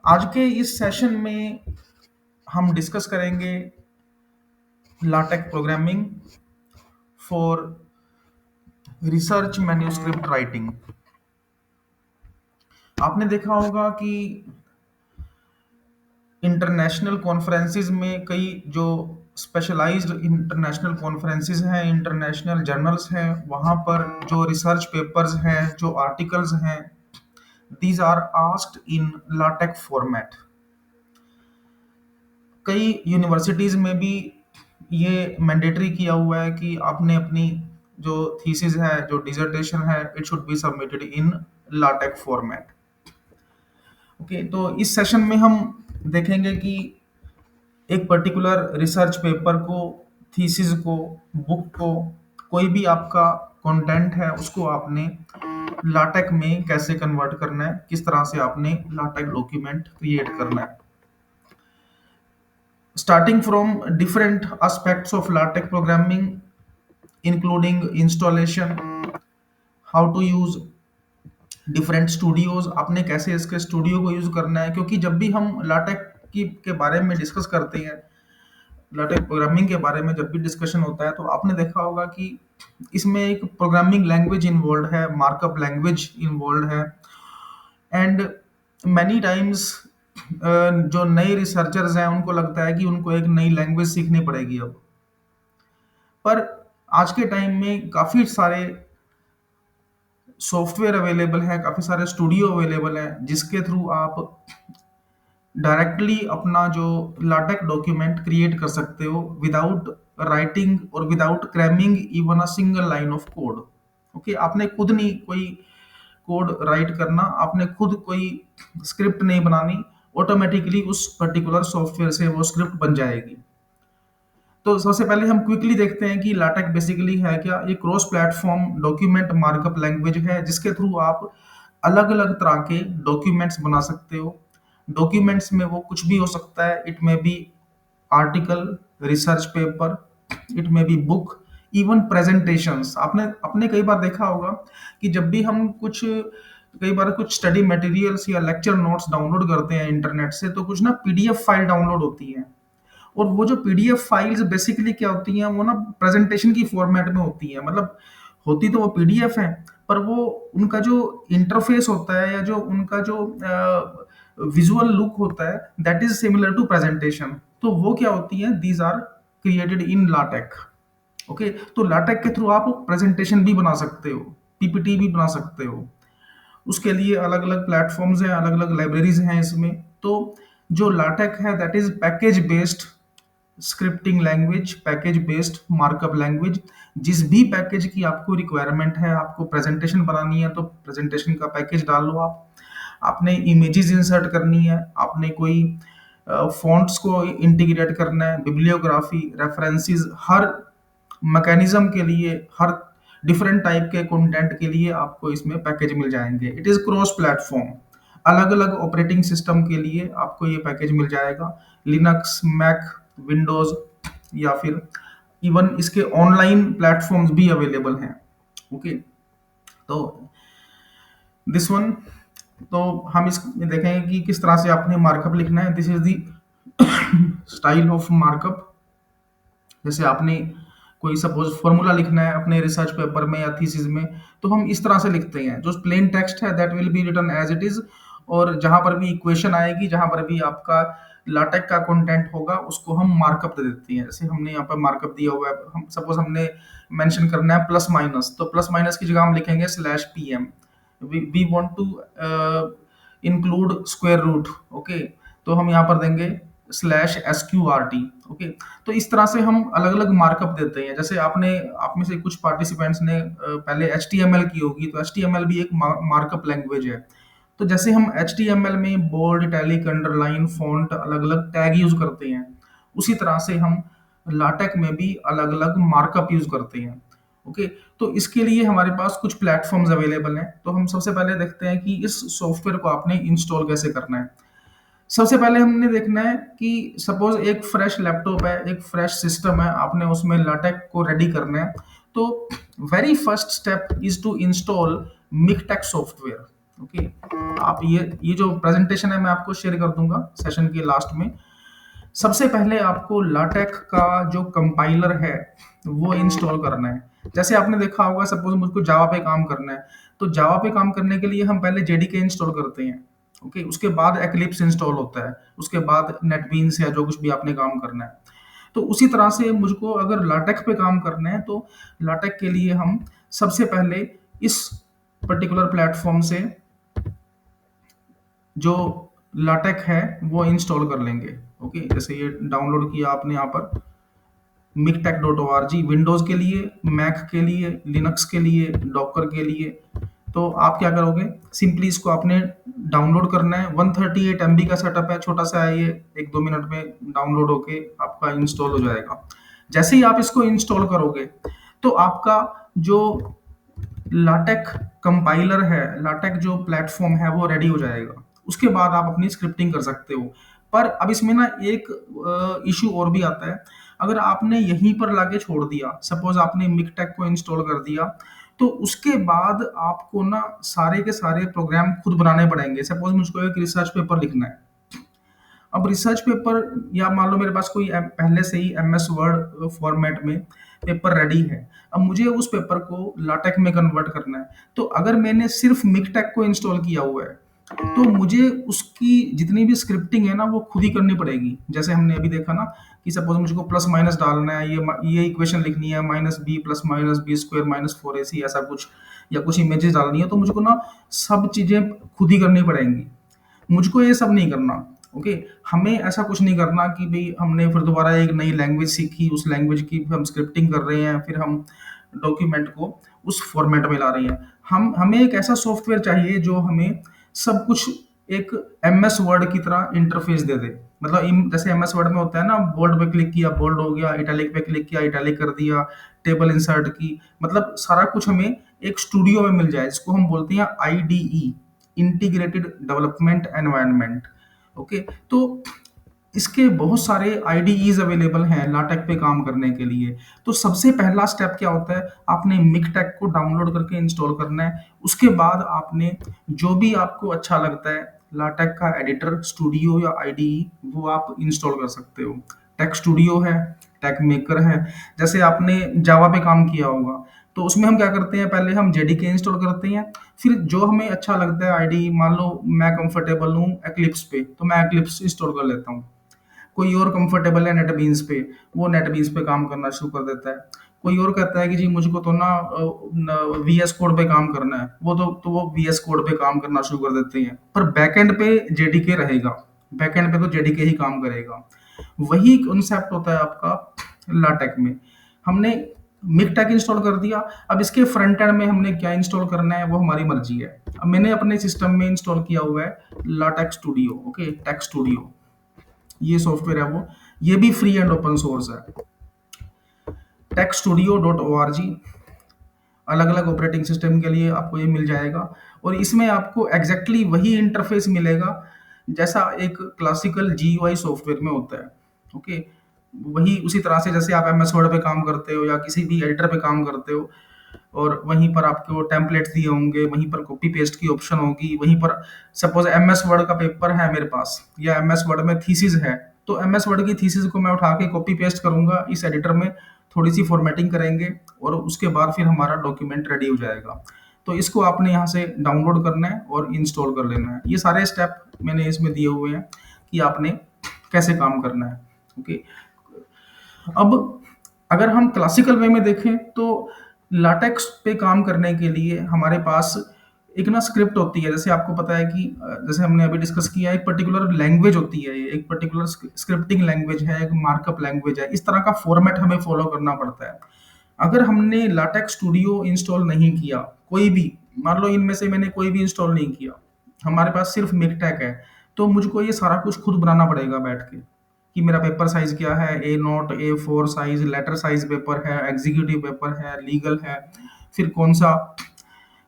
आज के इस सेशन में हम डिस्कस करेंगे LaTeX programming for research manuscript writing. आपने देखा होगा कि इंटरनेशनल कॉन्फ्रेंसेस में कई जो स्पेशलाइज्ड इंटरनेशनल कॉन्फ्रेंसेस हैं, इंटरनेशनल जर्नल्स हैं, वहाँ पर जो रिसर्च पेपर्स हैं, जो आर्टिकल्स हैं, these are asked in LaTeX format. कई यूनिवर्सिटीज़ में भी ये मैंडेटरी किया हुआ है कि आपने अपनी जो थीसिस है, जो डिसर्टेशन है, it should be submitted in LaTeX format. Okay, तो इस सेशन में हम देखेंगे कि एक पर्टिकुलर रिसर्च पेपर को, थीसिस को, बुक को, कोई भी आपका कंटेंट है उसको आपने लाटेक्स में कैसे कन्वर्ट करना है, किस तरह से आपने लाटेक्स डॉक्यूमेंट क्रिएट करना है। Starting from different aspects of LaTeX programming, including installation, how to use different studios, आपने कैसे इसके स्टूडियो को यूज करना है, क्योंकि जब भी हम लाटेक्स की के बारे में डिस्कस करते हैं, लाटेक्स प्रोग्रामिंग के बारे में जब भी डिस्कशन होता है, तो आपने देखा होगा कि इसमें एक प्रोग्रामिंग लैंग्वेज इन्वॉल्व है, मार्कअप लैंग्वेज इन्वॉल्व है। एंड मैनी टाइम्स जो नए रिसर्चर्स हैं उनको लगता है कि उनको एक नई लैंग्वेज सीखनी पड़ेगी अब। पर आज के टाइम में काफ़ी सारे सॉफ्टवेयर अवेलेबल हैं, काफ़ी सारे स्टूडियो अवेलेबल हैं, जिसके थ्रू आप डायरेक्टली अपना जो लाटेक्स डॉक्यूमेंट क्रिएट कर सकते हो विदाउट राइटिंग और without cramming even a single line of code. Okay, आपने खुद नहीं कोई कोड राइट करना, आपने खुद कोई स्क्रिप्ट नहीं बनानी, ऑटोमेटिकली उस पर्टिकुलर सॉफ्टवेयर से वो स्क्रिप्ट बन जाएगी। तो सबसे पहले हम क्विकली देखते हैं कि लाटेक्स बेसिकली है क्या। ये cross platform document markup language है, जिसके थ्रू आप अलग अलग तरह के डॉक्यूमेंट्स बना सकते हो। डॉक्यूमेंट्स में वो कुछ भी हो सकता है, it may be article, research paper, it may be book, even presentations. आपने आपने कई बार देखा होगा कि जब भी हम कुछ कई बार कुछ स्टडी मटेरियल्स या लेक्चर नोट्स डाउनलोड करते हैं इंटरनेट से, तो कुछ ना पीडीएफ फाइल डाउनलोड होती है। और वो जो पीडीएफ फाइल्स बेसिकली क्या होती हैं, वो ना प्रेजेंटेशन की फॉर्मेट में होती हैं। मतलब होती तो वो पीडीएफ है, पर वो उनका जो इंटरफेस होता है या जो उनका जो विजुअल लुक होता है, that is similar to presentation. तो वो क्या होती है, these are created in LaTeX. Okay, तो लाटेक्स के थ्रू आप प्रेजेंटेशन भी बना सकते हो, पीपीटी भी बना सकते हो। उसके लिए अलग अलग प्लेटफॉर्म्स हैं, अलग अलग लाइब्रेरीज हैं इसमें। तो जो लाटेक्स है that is package based scripting language, package based markup language. जिस भी पैकेज की आपको रिक्वायरमेंट है, आपको प्रेजेंटेशन बनानी है तो प्रेजेंटेशन का पैकेज डाल लो आप। आपने इमेजेस इंसर्ट करनी है, आपने कोई फॉन्ट्स को इंटीग्रेट करना है, बिब्लियोग्राफी, रेफरेंसेस, हर मैकेनिज्म के लिए, हर डिफरेंट टाइप के कंटेंट के लिए आपको इसमें पैकेज मिल जाएंगे। इट इज़ क्रॉस प्लेटफॉर्म, अलग अलग ऑपरेटिंग सिस्टम के लिए आपको ये पैकेज मिल जाएगा। लिनक्स, मैक, विंडोज, या फिर इवन इसके ऑनलाइन प्लेटफॉर्म्स भी अवेलेबल हैं। ओके, तो दिस वन, तो हम इसमें देखेंगे कि किस तरह से आपने मार्कअप लिखना है। This is the style of markup. जैसे आपने कोई सपोज फॉर्मूला लिखना है अपने रिसर्च पेपर में या थीसिस में, तो हम इस तरह से लिखते हैं। जो प्लेन टेक्स्ट है that will be written as it is, और जहां पर भी इक्वेशन आएगी, जहां पर भी आपका लाटेक्स का कंटेंट होगा, उसको हम मार्कअप दे देते हैं। जैसे हमने यहाँ पर मार्कअप दिया हुआ है, हम सपोज हमने मेंशन करना है प्लस माइनस, तो प्लस माइनस की जगह हम लिखेंगे slash PM. We want to include square root. Okay, तो हम यहाँ पर देंगे स्लैश SQRT। ओके, तो इस तरह से हम अलग अलग मार्कअप देते हैं। जैसे आपने आप में से कुछ पार्टिसिपेंट्स ने पहले HTML की होगी, तो HTML भी एक मार्कअप लैंग्वेज है। तो जैसे हम HTML में बोल्ड, इटैलिक, अंडरलाइन, फॉन्ट, अलग अलग टैग यूज करते हैं, उसी तरह से हम लाटेक्स में भी अलग अलग मार्कअप यूज करते हैं। ओके, तो इसके लिए हमारे पास कुछ प्लेटफॉर्म्स अवेलेबल हैं। तो हम सबसे पहले देखते हैं कि इस सॉफ्टवेयर को आपने इंस्टॉल कैसे करना है। सबसे पहले हमने देखना है कि सपोज एक फ्रेश लैपटॉप है, एक फ्रेश सिस्टम है, आपने उसमें लाटेक्स को रेडी करना है। तो very first step is to install MiKTeX software. Okay, आप ये जो प्रेजेंटेशन है मैं आपको शेयर कर दूंगा सेशन के लास्ट में। सबसे पहले आपको लाटेक्स का जो कंपाइलर है वो इंस्टॉल करना है। जैसे आपने देखा होगा, सपोज मुझको जावा पे काम करना है, तो जावा पे काम करने के लिए हम पहले जेडीके इंस्टॉल करते हैं। ओके, उसके बाद एक्लिप्स इंस्टॉल होता है, उसके बाद नेटबीन्स या जो कुछ भी आपने काम करना है। तो उसी तरह से मुझको अगर लाटेक्स पे काम करना है तो लाटेक्स के लिए हम सबसे पहले इस पर्टिकुलर प्लेटफॉर्म से जो लाटेक्स है वो इंस्टॉल कर लेंगे। ओके, जैसे ये डाउनलोड किया आपने यहाँ पर mictech.org, विंडोज के लिए, मैक के लिए, लिनक्स के लिए, डॉकर के लिए। तो आप क्या करोगे, सिंपली इसको आपने डाउनलोड करना है। 138 MB का सेटअप है, छोटा सा है ये, 1-2 मिनट में डाउनलोड होके आपका इंस्टॉल हो जाएगा। जैसे ही आप इसको इंस्टॉल करोगे तो आपका जो लाटेक्स कंपाइलर है, लाटेक्स जो प्लेटफॉर्म है वो रेडी हो जाएगा। उसके बाद आप अपनी स्क्रिप्टिंग कर सकते हो। पर अब इसमें ना एक इशू और भी आता है। अगर आपने यहीं पर लाके छोड़ दिया, सपोज आपने मिकटेक को इंस्टॉल कर दिया, तो उसके बाद आपको ना सारे के सारे प्रोग्राम खुद बनाने पड़ेंगे। सपोज मुझको एक रिसर्च पेपर लिखना है। अब रिसर्च पेपर, या मान लो मेरे पास कोई पहले से ही MS वर्ड फॉर्मेट में पेपर रेडी है, अब मुझे उस पेपर को लाटेक्स में कन्वर्ट करना है। तो अगर मैंने सिर्फ मिकटेक को इंस्टॉल किया हुआ है तो मुझे उसकी जितनी भी स्क्रिप्टिंग है ना वो खुद ही करनी पड़ेगी। जैसे हमने अभी देखा ना कि सपोज मुझको प्लस माइनस डालना है, ये इक्वेशन लिखनी है, -b प्लस -b² -4ac ऐसा कुछ, या कुछ इमेजेस डालनी है, तो मुझको ना सब चीजें खुद ही करनी पड़ेंगी। मुझको ये सब नहीं करना। ओके, हमें ऐसा कुछ नहीं करना कि भाई हमने फिर दोबारा एक नई लैंग्वेज सीखी, उस लैंग्वेज की हम स्क्रिप्टिंग कर रहे हैं, फिर हम डॉक्यूमेंट को उस फॉर्मेट में ला रहे हैं। हम हमें एक ऐसा सॉफ्टवेयर चाहिए जो हमें सब कुछ एक MS वर्ड की तरह इंटरफेस दे दे। मतलब जैसे MS वर्ड में होता है ना, बोल्ड पे क्लिक किया बोल्ड हो गया, इटैलिक पे क्लिक किया इटैलिक कर दिया, टेबल इंसर्ट की, मतलब सारा कुछ हमें एक स्टूडियो में मिल जाए, जिसको हम बोलते हैं IDE, integrated development environment. Okay, तो इसके बहुत सारे आईडीईज अवेलेबल हैं लाटेक्स पे काम करने के लिए। तो सबसे पहला स्टेप क्या होता है, आपने मिकटेक को डाउनलोड करके इंस्टॉल करना है। उसके बाद आपने जो भी आपको अच्छा लगता है लाटेक्स का एडिटर, स्टूडियो या आईडीई, वो आप इंस्टॉल कर सकते हो। टेक स्टूडियो है, टेक मेकर है। जैसे आपने जावा पे काम किया होगा, तो उसमें हम क्या करते हैं, पहले हम जेडीके इंस्टॉल करते हैं, फिर जो हमें अच्छा लगता है आईडी, मान लो मैं कंफर्टेबल हूँ एक्लिप्स पे, तो मैं एक्लिप्स इंस्टॉल कर लेता हूँ। कोई और कंफर्टेबल है नेटबीन्स पे, वो नेटबीन्स पे काम करना शुरू कर देता है। कोई और कहता है कि जी मुझको तो ना VS कोड पे काम करना है, वो वो VS कोड पे काम करना शुरू कर देते हैं। पर बैकएंड पे जेडीके रहेगा, बैकएंड पे तो जेडीके ही काम करेगा। वही कॉन्सेप्ट होता है आपका लाटेक्स में। हमने मिकटेक इंस्टॉल कर दिया, अब इसके फ्रंट एंड में हमने क्या इंस्टॉल करना है वो हमारी मर्जी है। अब मैंने अपने सिस्टम में इंस्टॉल किया हुआ है LaTeX studio. Okay, TeX studio ये सॉफ्टवेयर है वो, ये भी फ्री एंड ओपन सोर्स है। techstudio.org, अलग अलग ऑपरेटिंग सिस्टम के लिए आपको ये मिल जाएगा। और इसमें आपको एग्जैक्टली वही इंटरफेस मिलेगा जैसा एक क्लासिकल GUI सॉफ्टवेयर में होता है। ओके, वही उसी तरह से जैसे आप MS वर्ड पे काम करते हो या किसी भी एडिटर पे काम करते हो, और वहीं पर आपको टेम्पलेट्स दिए होंगे, वहीं पर कॉपी पेस्ट की ऑप्शन होगी, वहीं पर सपोज MS वर्ड का पेपर है मेरे पास, या MS वर्ड में थीसिस है, तो MS वर्ड की थीसिस को मैं उठा के कॉपी पेस्ट करूंगा इस एडिटर में, थोड़ी सी फॉर्मेटिंग करेंगे और उसके बाद फिर हमारा डॉक्यूमेंट रेडी हो जाएगा। तो इसको आपने यहाँ से डाउनलोड करना है और इंस्टॉल कर लेना है। ये सारे स्टेप मैंने इसमें दिए हुए हैं कि आपने कैसे काम करना है। ओके, अब अगर हम क्लासिकल वे में देखें तो लाटेक्स पे काम करने के लिए हमारे पास एक ना स्क्रिप्ट होती है। जैसे आपको पता है कि जैसे हमने अभी डिस्कस किया, एक पर्टिकुलर लैंग्वेज होती है, ये एक पर्टिकुलर स्क्रिप्टिंग लैंग्वेज है, एक मार्कअप लैंग्वेज है। इस तरह का फॉर्मेट हमें फॉलो करना पड़ता है। अगर हमने लाटेक्स स्टूडियो इंस्टॉल नहीं किया, कोई भी, मान लो इनमें से मैंने कोई भी इंस्टॉल नहीं किया, हमारे पास सिर्फ मिकटेक है, तो मुझको ये सारा कुछ खुद बनाना पड़ेगा बैठ के, कि मेरा पेपर साइज क्या है, A0 A4 size, letter size paper है, एग्जीक्यूटिव पेपर है, लीगल है, फिर कौन सा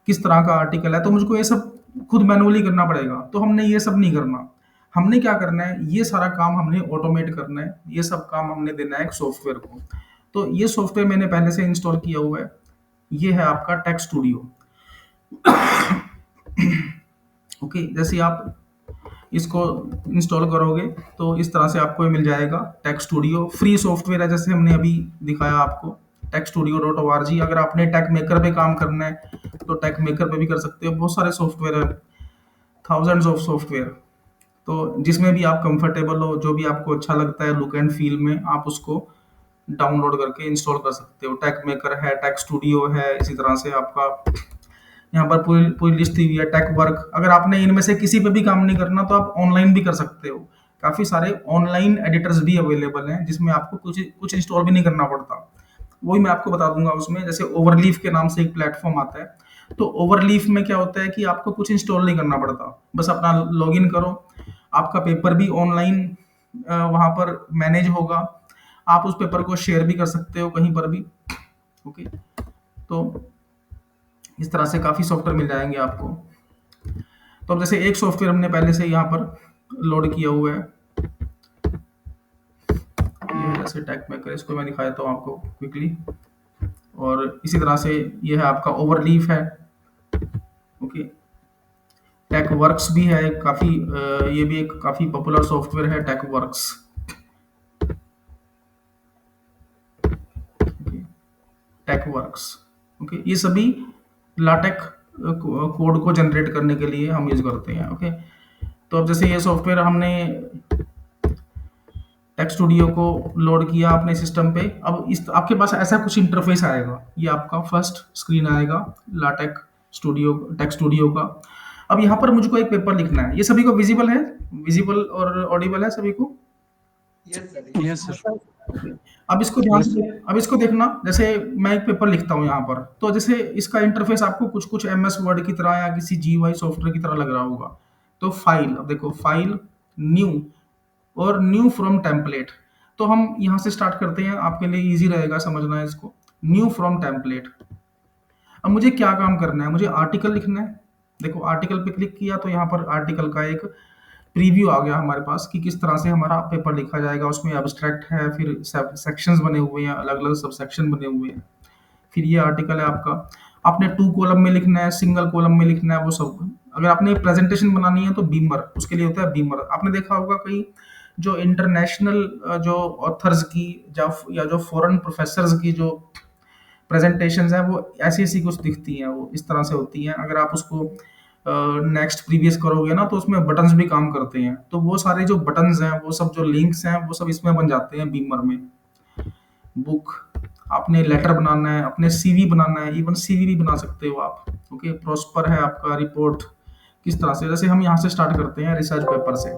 किस तरह का आर्टिकल है, तो मुझको ये सब खुद मैनुअली करना पड़ेगा। तो हमने ये सब नहीं करना। हमने क्या करना है, ये सारा काम हमने ऑटोमेट करना है, ये सब काम हमने देना है एक सॉफ्टवेयर को। तो ये सॉफ्टवेयर मैंने पहले से इंस्टॉल किया हुआ है, ये है आपका टेक्स्ट स्टूडियो। ओके, जैसे आप इसको इंस्टॉल करोगे तो इस तरह से आपको ये मिल जाएगा। टेक स्टूडियो फ्री सॉफ्टवेयर है, जैसे हमने अभी दिखाया आपको। techstudio.org, अगर आपने टेक मेकर पे काम करना है तो टेक मेकर पे भी कर सकते हो। बहुत सारे सॉफ्टवेयर है, थाउजेंड्स ऑफ सॉफ्टवेयर। तो जिसमें भी आप कंफर्टेबल हो, जो भी आपको अच्छा लगता है लुक एंड फील में, आप उसको डाउनलोड करके इंस्टॉल कर सकते हो। टेक मेकर है, टेक स्टूडियो है, इसी तरह से आपका यहाँ पर पूरी पूरी लिस्ट दी हुई है। टेक वर्क, अगर आपने इनमें से किसी पे भी काम नहीं करना तो आप ऑनलाइन भी कर सकते हो। काफी सारे ऑनलाइन एडिटर्स भी अवेलेबल हैं जिसमें आपको कुछ कुछ इंस्टॉल भी नहीं करना पड़ता। वही मैं आपको बता दूंगा उसमें। जैसे ओवरलीफ के नाम से एक प्लेटफॉर्म आता है, तो ओवरलीफ में क्या होता है कि आपको कुछ इंस्टॉल नहीं करना पड़ता, बस अपना लॉगिन करो। आपका पेपर भी ऑनलाइन वहां पर मैनेज होगा। आप उस पेपर को शेयर भी कर सकते हो कहीं पर भी। ओके, तो इस तरह से काफ़ी सॉफ्टवेयर मिल जाएंगे आपको। तो अब जैसे एक सॉफ्टवेयर हमने पहले से यहाँ पर लोड किया हुआ है, ये है जैसे टैग मेकर, इसको मैं दिखा देता हूँ आपको क्विकली। और इसी तरह से ये है आपका ओवरलीफ है। ओके, टेक वर्क्स भी है काफ़ी, ये भी एक काफ़ी पॉपुलर सॉफ्टवेयर है, TeX works. TeX works, okay, ये सभी लाटेक कोड को जनरेट करने के लिए हम यूज करते हैं। ओके, तो अब जैसे ये सॉफ्टवेयर हमने टेक स्टूडियो को लोड किया अपने सिस्टम पे। अब इस आपके पास ऐसा कुछ इंटरफेस आएगा, ये आपका फर्स्ट स्क्रीन आएगा लाटेक स्टूडियो, टेक स्टूडियो का। अब यहाँ पर मुझको एक पेपर लिखना है, ये सभी को विजिबल है, विजिबल और ऑडिबल है सभी को। Yes sir, yes sir. अब इसको ध्यान से, अब इसको देखना। जैसे मैं एक पेपर लिखता हूँ यहाँ पर, तो जैसे इसका इंटरफेस आपको कुछ कुछ एमएस वर्ड की तरह या किसी जीयूआई सॉफ्टवेयर की तरह लग रहा होगा। तो फाइल, अब देखो फाइल, न्यू और न्यू फ्रॉम टेम्पलेट। तो हम यहाँ से स्टार्ट करते हैं, आपके लिए इजी रहेगा समझना है इसको। New from template. अब मुझे क्या काम करना है, मुझे आर्टिकल लिखना है। देखो आर्टिकल पे क्लिक किया तो यहाँ पर आर्टिकल का एक प्रीव्यू आ गया हमारे पास कि किस तरह से हमारा पेपर लिखा जाएगा। उसमें एब्स्ट्रैक्ट है, फिर सेक्शंस बने हुए हैं, अलग अलग सब सेक्शन बने हुए हैं। फिर ये आर्टिकल है आपका। आपने 2 कॉलम में लिखना है, सिंगल कॉलम में लिखना है, वो सब। अगर आपने प्रेजेंटेशन बनानी है तो बीमर, उसके लिए होता है बीमर। आपने देखा होगा कई जो इंटरनेशनल जो ऑथर्स की या जो फॉरेन प्रोफेसर्स की जो प्रेजेंटेशंस हैं वो ऐसी ऐसी कुछ दिखती हैं, वो इस तरह से होती हैं। अगर आप उसको नेक्स्ट प्रीवियस करोगे ना तो उसमें बटन्स भी काम करते हैं। तो वो सारे जो बटन्स हैं, वो सब जो लिंक्स हैं, वो सब इसमें बन जाते हैं बीमर में। बुक, आपने लेटर बनाना है, अपने सीवी बनाना है, इवन सीवी भी बना सकते हो आप। ओके, प्रोस्पर है आपका रिपोर्ट। किस तरह से, जैसे हम यहाँ से स्टार्ट करते हैं रिसर्च पेपर से।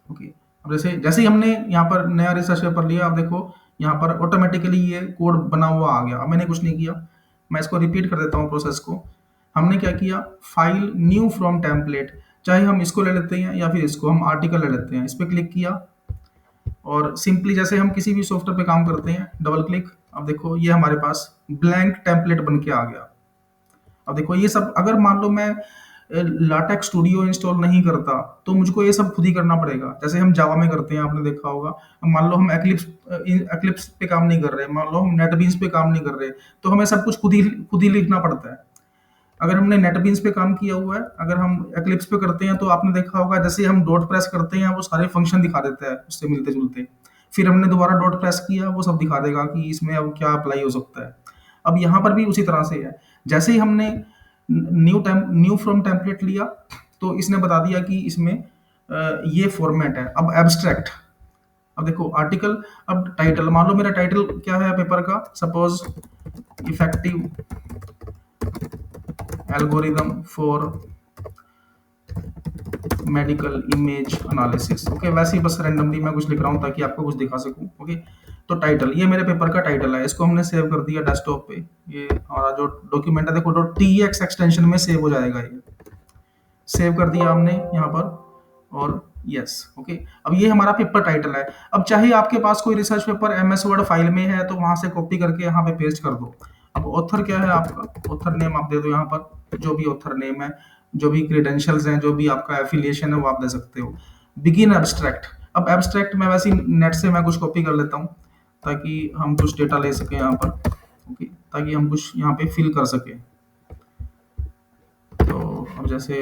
ओके, अब जैसे जैसे ही हमने यहाँ पर नया रिसर्च पेपर लिया, अब देखो यहाँ पर ऑटोमेटिकली ये कोड बना हुआ आ गया। अब मैंने कुछ नहीं किया, मैं इसको रिपीट कर देता हूँ प्रोसेस को। हमने क्या किया, फाइल न्यू फ्रॉम टेम्पलेट, चाहे हम इसको ले लेते हैं या फिर इसको, हम आर्टिकल ले लेते हैं। इस पर क्लिक किया और सिंपली जैसे हम किसी भी सॉफ्टवेयर पे काम करते हैं, डबल क्लिक। अब देखो ये हमारे पास ब्लैंक टेम्पलेट बन के आ गया। अब देखो ये सब, अगर मान लो मैं लाटेक स्टूडियो इंस्टॉल नहीं करता तो मुझको ये सब खुद ही करना पड़ेगा, जैसे हम जावा में करते हैं, आपने देखा होगा। अब मान लो हम एक्लिप्स पे काम नहीं कर रहे, मान लो हम नेटबीन्स पे काम नहीं कर रहे, तो हमें सब कुछ खुद ही लिखना पड़ता है। अगर हमने नेटबीन्स पे काम किया हुआ है, अगर हम एक्लिप्स पे करते हैं तो आपने देखा होगा जैसे हम डॉट प्रेस करते हैं वो सारे फंक्शन दिखा देता है उससे मिलते जुलते। फिर हमने दोबारा डॉट प्रेस किया, वो सब दिखा देगा कि इसमें अब क्या अप्लाई हो सकता है। अब यहाँ पर भी उसी तरह से है। जैसे ही हमने न्यू फ्रॉम टेम्पलेट लिया तो इसने बता दिया कि इसमें ये फॉर्मेट है। अब एब्स्ट्रैक्ट, अब देखो आर्टिकल, अब टाइटल, मान लो मेरा टाइटल क्या है पेपर का, suppose effective algorithm for medical image analysis. Okay, वैसे ही बस रैंडमली मैं कुछ लिख रहा हूँ ताकि आपको कुछ दिखा सकूँ। ओके, तो टाइटल, ये मेरे पेपर का टाइटल है, इसको हमने सेव कर दिया डेस्कटॉप पे। ये हमारा जो डॉक्यूमेंट है देखो .tx एक्सटेंशन में सेव हो जाएगा। ये सेव कर दिया हमने यहाँ पर, और यस। ओके, अब ये हमारा पेपर टाइटल है। अब चाहे आपके पास कोई research paper MS word file में है तो वहां से कॉपी करके यहाँ पे पेस्ट कर दो। अब ऑथर क्या है आपका, ऑथर नेम आप दे दो यहाँ पर, जो भी ऑथर नेम है, जो भी क्रेडेंशियल्स हैं, जो भी आपका एफिलिएशन है वो आप दे सकते हो। बिगिन एब्स्ट्रैक्ट, अब एब्स्ट्रैक्ट मैं वैसे नेट से मैं कुछ कॉपी कर लेता हूँ ताकि हम कुछ डेटा ले सके यहाँ पर। ओके, ताकि हम कुछ यहाँ पे फिल कर सके। तो अब जैसे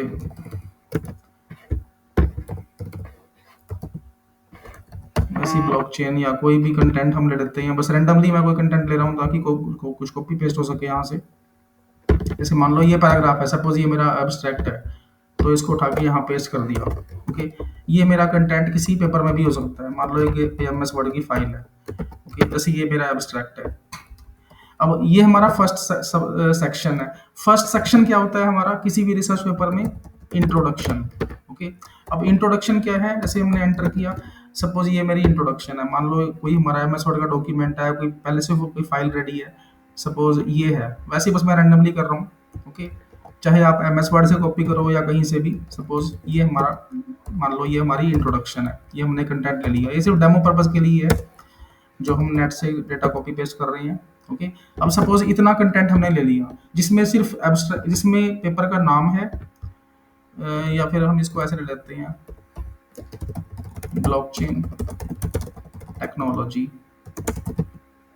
ऐसी ब्लॉकचेन या कोई भी कंटेंट हम ले लेते हैं, बस रैंडमली मैं कोई कंटेंट ले रहा हूँ ताकि कुछ कॉपी पेस्ट हो सके यहाँ से। जैसे मान लो ये पैराग्राफ है, सपोज ये मेरा एब्स्ट्रैक्ट है, तो इसको उठा के यहाँ पेस्ट कर दिया। ओके, ये मेरा कंटेंट किसी पेपर में भी हो सकता है, मान लो एक एमएस वर्ड की फाइल है। ओके, जैसे ये मेरा एब्स्ट्रैक्ट है। अब ये हमारा फर्स्ट सेक्शन है। फर्स्ट सेक्शन क्या होता है हमारा किसी भी रिसर्च पेपर में? इंट्रोडक्शन। ओके, अब इंट्रोडक्शन क्या है? जैसे हमने एंटर किया, सपोज ये मेरी इंट्रोडक्शन है, मान लो कोई हमारा एमएस वर्ड का डॉक्यूमेंट है, कोई पहले से कोई फाइल रेडी है, सपोज ये है, वैसे ही बस मैं रैंडमली कर रहा हूँ। ओके, चाहे आप एमएस वर्ड से कॉपी करो या कहीं से भी, सपोज ये हमारा, मान लो ये हमारी इंट्रोडक्शन है, ये हमने कंटेंट ले लिया, ये सिर्फ डेमो पर्पज के लिए है जो हम नेट से डेटा कॉपी पेस्ट कर रहे हैं। ओके, अब सपोज इतना कंटेंट हमने ले लिया जिसमें सिर्फ एब्स्ट्रैक्ट, जिसमें पेपर का नाम है, या फिर हम इसको ऐसे ले लेते हैं, ब्लॉकचेन टेक्नोलॉजी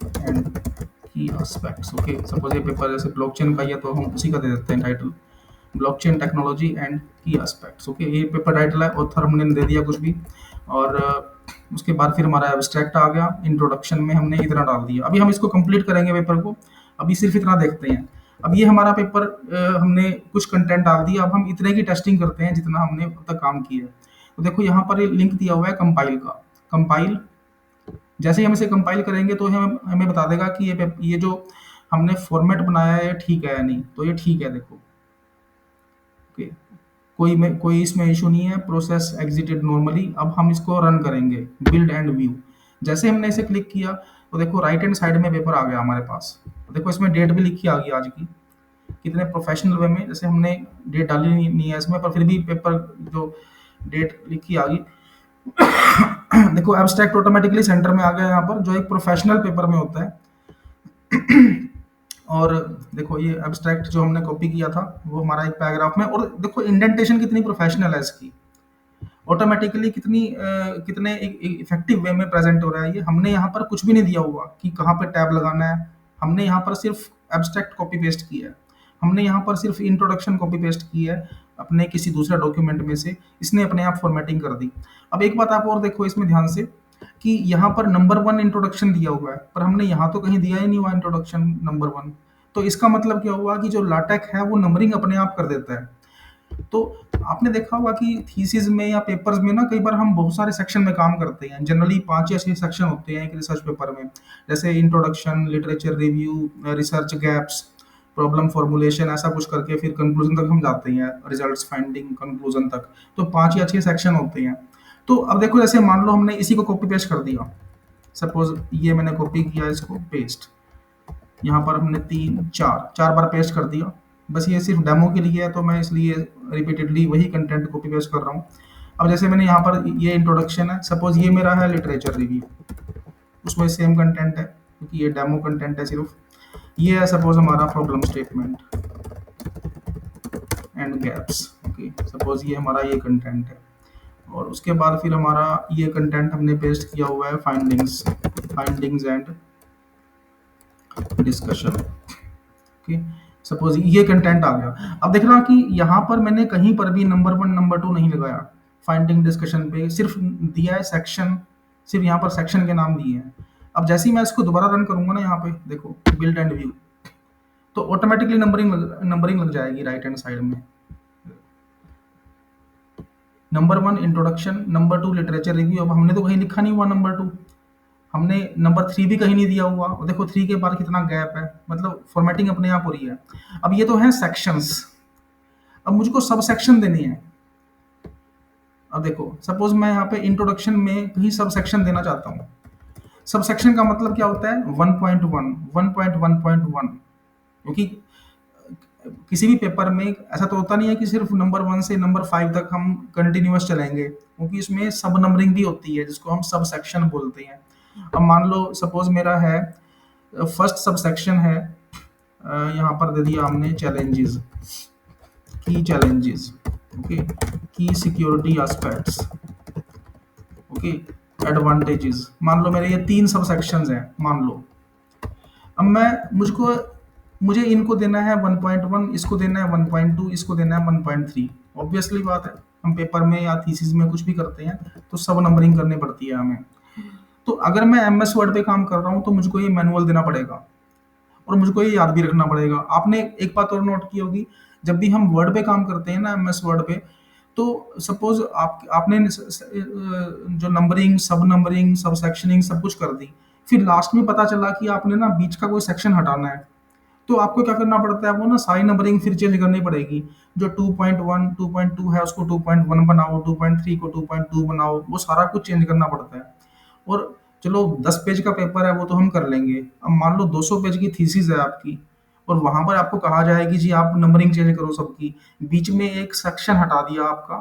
एंड की एस्पेक्ट्स। ओके, सपोज ये पेपर जैसे ब्लॉकचेन का ही है तो हम उसी का दे देते हैं टाइटल, ब्लॉकचेन टेक्नोलॉजी एंड की एस्पेक्ट्स। ओके, ये पेपर टाइटल है, ऑथर हमने दे दिया कुछ भी, और उसके बाद फिर हमारा एब्स्ट्रैक्ट आ गया, इंट्रोडक्शन में हमने इतना डाल दिया। अभी हम इसको कंप्लीट करेंगे पेपर को, अभी सिर्फ इतना देखते हैं। अब ये हमारा पेपर, हमने कुछ कंटेंट डाल दिया, अब हम इतने की टेस्टिंग करते हैं जितना हमने अब तक काम किया है। तो देखो यहाँ पर लिंक दिया हुआ है कंपाइल का, कंपाइल, जैसे ही हम इसे कंपाइल करेंगे तो हमें हमें बता देगा कि ये जो हमने फॉर्मेट बनाया है ठीक है या नहीं, तो ये ठीक है। देखो ओके, कोई इसमें इशू नहीं है, प्रोसेस एग्जिटेड नॉर्मली। अब हम इसको रन करेंगे, बिल्ड एंड व्यू। जैसे हमने इसे क्लिक किया तो देखो राइट हैंड साइड में पेपर आ गया हमारे पास। तो देखो इसमें डेट भी लिखी आ गई आज की, कितने प्रोफेशनल वे में, जैसे हमने डेट डाली नहीं है इसमें, पर फिर भी पेपर जो डेट लिखी आ गई। देखो एब्स्ट्रैक्ट ऑटोमेटिकली सेंटर में आ गया यहाँ पर, जो एक प्रोफेशनल पेपर में होता है। और देखो ये एब्स्ट्रैक्ट जो हमने कॉपी किया था वो हमारा एक पैराग्राफ में, और देखो इंडेंटेशन कितनी प्रोफेशनल है इसकी, ऑटोमेटिकली कितनी कितने एक इफेक्टिव वे में प्रेजेंट हो रहा है। ये हमने यहाँ पर कुछ भी नहीं दिया हुआ कि कहाँ पे टैब लगाना है, हमने यहाँ पर सिर्फ एब्स्ट्रैक्ट कॉपी पेस्ट किया है, हमने यहाँ पर सिर्फ इंट्रोडक्शन कॉपी पेस्ट की है अपने किसी दूसरे डॉक्यूमेंट में से, इसने अपने आप फॉर्मेटिंग कर दी। अब एक बात आप और देखो इसमें ध्यान से, कि यहाँ पर नंबर 1 इंट्रोडक्शन दिया हुआ है, पर हमने यहाँ तो कहीं दिया ही नहीं हुआ इंट्रोडक्शन नंबर 1। तो इसका मतलब क्या हुआ कि जो लाटेक्स है वो नंबरिंग अपने आप कर देता है। तो आपने देखा होगा कि थीसिस में या पेपर्स में ना कई बार हम बहुत सारे सेक्शन में काम करते हैं, जनरली 5 या 6 सेक्शन होते हैं एक रिसर्च पेपर में, जैसे introduction, literature review, research gaps, problem formulation, ऐसा कुछ करके फिर कंक्लूजन तक हम जाते हैं, रिजल्ट्स, फाइंडिंग, कंक्लूजन तक। तो 5 या 6 सेक्शन होते हैं। तो अब देखो जैसे मान लो हमने इसी को कॉपी पेस्ट कर दिया, सपोज ये मैंने कॉपी किया, इसको पेस्ट, यहाँ पर हमने 4 बार पेस्ट कर दिया। बस ये सिर्फ डेमो के लिए है तो मैं इसलिए रिपीटेडली वही कंटेंट कॉपी पेस्ट कर रहा हूँ। अब जैसे मैंने यहाँ पर ये इंट्रोडक्शन है, सपोज ये मेरा है लिटरेचर रिव्यू, उसमें सेम कंटेंट है क्योंकि ये डेमो कंटेंट है सिर्फ। ये है सपोज हमारा problem statement and gaps. Okay, suppose ये हमारा ये कंटेंट है, और उसके बाद फिर हमारा ये कंटेंट हमने पेस्ट किया हुआ है findings and discussion. Okay, suppose ये कंटेंट आ गया। अब देख रहा कि यहाँ पर मैंने कहीं पर भी नंबर 1 नंबर 2 नहीं लगाया, फाइंडिंग डिस्कशन पे सिर्फ दिया है सेक्शन, सिर्फ यहाँ पर सेक्शन के नाम दिए हैं। अब जैसे ही मैं इसको दोबारा रन करूंगा ना, यहाँ पे देखो बिल्ड एंड व्यू, तो ऑटोमेटिकली नंबरिंग लग जाएगी राइट हैंड साइड में। Number 1 introduction, number 2 literature review. अब हमने तो कहीं लिखा नहीं हुआ नंबर 2, हमने नंबर 3 भी कहीं नहीं दिया हुआ, और देखो 3 के बाद कितना गैप है, मतलब फॉर्मेटिंग अपने आप हो रही है। अब ये तो है सेक्शंस, अब मुझको सब सेक्शन देने हैं। अब देखो सपोज मैं यहाँ पे इंट्रोडक्शन में कहीं सब सेक्शन देना चाहता हूँ। सब सेक्शन का मतलब क्या होता है? 1.1, 1.1.1, क्योंकि किसी भी पेपर में ऐसा तो होता नहीं है कि सिर्फ नंबर 1 से नंबर 5 तक हम कंटिन्यूअस चलेंगे, क्योंकि इसमें सब नंबरिंग भी होती है जिसको हम सब सेक्शन बोलते हैं। अब मान लो सपोज मेरा है फर्स्ट सब सेक्शन है, यहाँ पर दे दिया हमने चैलेंजेस, की चैलेंजेस, ओके, की सिक्योरिटी एस्पेक्ट्स, ओके, एडवांटेजेस। मान लो मेरे ये 3 सब सेक्शंस हैं मान लो। अब मुझको मुझे इनको देना है 1.1, इसको देना है 1.2, इसको देना है 1.3। ऑब्वियसली बात है, हम पेपर में या थीसिस में कुछ भी करते हैं तो सब नंबरिंग करनी पड़ती है हमें। तो अगर मैं एमएस वर्ड पे काम कर रहा हूँ तो मुझको ये मैनुअल देना पड़ेगा और मुझको ये याद भी रखना पड़ेगा। आपने एक बात और नोट की होगी, जब भी हम वर्ड पे काम करते हैं ना एमएस वर्ड पे, तो सपोज आपने जो नंबरिंग, सब सेक्शनिंग सब कुछ कर दी, फिर लास्ट में पता चला कि आपने ना बीच का कोई सेक्शन हटाना है, तो आपको क्या करना पड़ता है, वो ना सारी नंबरिंग फिर चेंज करनी पड़ेगी। जो 2.1 2.2 है उसको 2.1 बनाओ, 2.3 को 2.2 बनाओ, वो सारा कुछ चेंज करना पड़ता है। और चलो 10 पेज का पेपर है वो तो हम कर लेंगे। अब मान लो 200 पेज की थीसिस है आपकी, और वहां पर आपको कहा जाए कि जी आप नंबरिंग चेंज करो सबकी, बीच में एक सेक्शन हटा दिया आपका,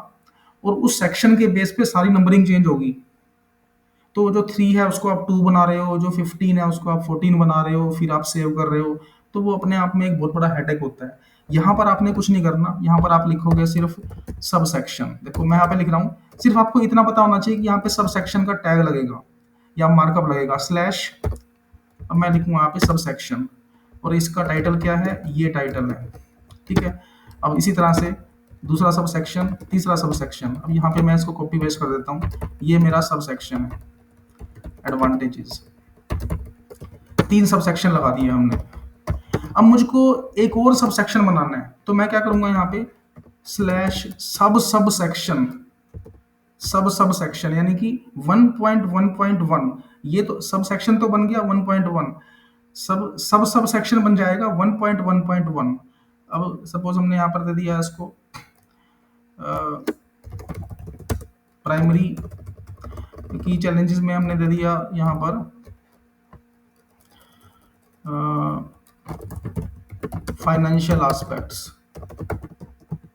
और उस सेक्शन के बेस पे सारी नंबरिंग चेंज होगी। तो जो 3 है उसको आप 2 बना रहे हो, जो 15 है उसको आप 14 बना रहे हो, फिर आप सेव कर रहे हो, तो वो अपने आप में एक बहुत बड़ा हेडेक होता है। यहाँ पर आपने कुछ नहीं करना, यहाँ पर आप लिखोगे सिर्फ सब सेक्शन। देखो मैं यहाँ पे लिख रहा हूँ, सिर्फ आपको इतना पता होना चाहिए कि यहाँ पे सब सेक्शन का टैग लगेगा या मार्कअप लगेगा स्लैश। अब मैं लिखूंगा यहाँ पे सब सेक्शन, और इसका टाइटल क्या है, ये टाइटल है, ठीक है। अब इसी तरह से दूसरा सब सेक्शन, तीसरा सब सेक्शन, अब यहाँ पे मैं इसको कॉपी पेस्ट कर देता हूँ, ये मेरा सब सेक्शन है, एडवांटेजेस। 3 सब सेक्शन लगा दिए हमने। अब मुझको एक और सब सेक्शन बनाना है, तो मैं क्या करूंगा यहाँ पे स्लैश सब सब सेक्शन, सब सेक्शन यानी कि 1.1.1। ये तो सब सेक्शन तो बन गया 1.1, सब सेक्शन बन जाएगा 1.1.1। अब सपोज हमने यहाँ पर दे दिया इसको प्राइमरी की चैलेंजेस में हमने दे दिया यहाँ पर फाइनेंशियल एस्पेक्ट्स,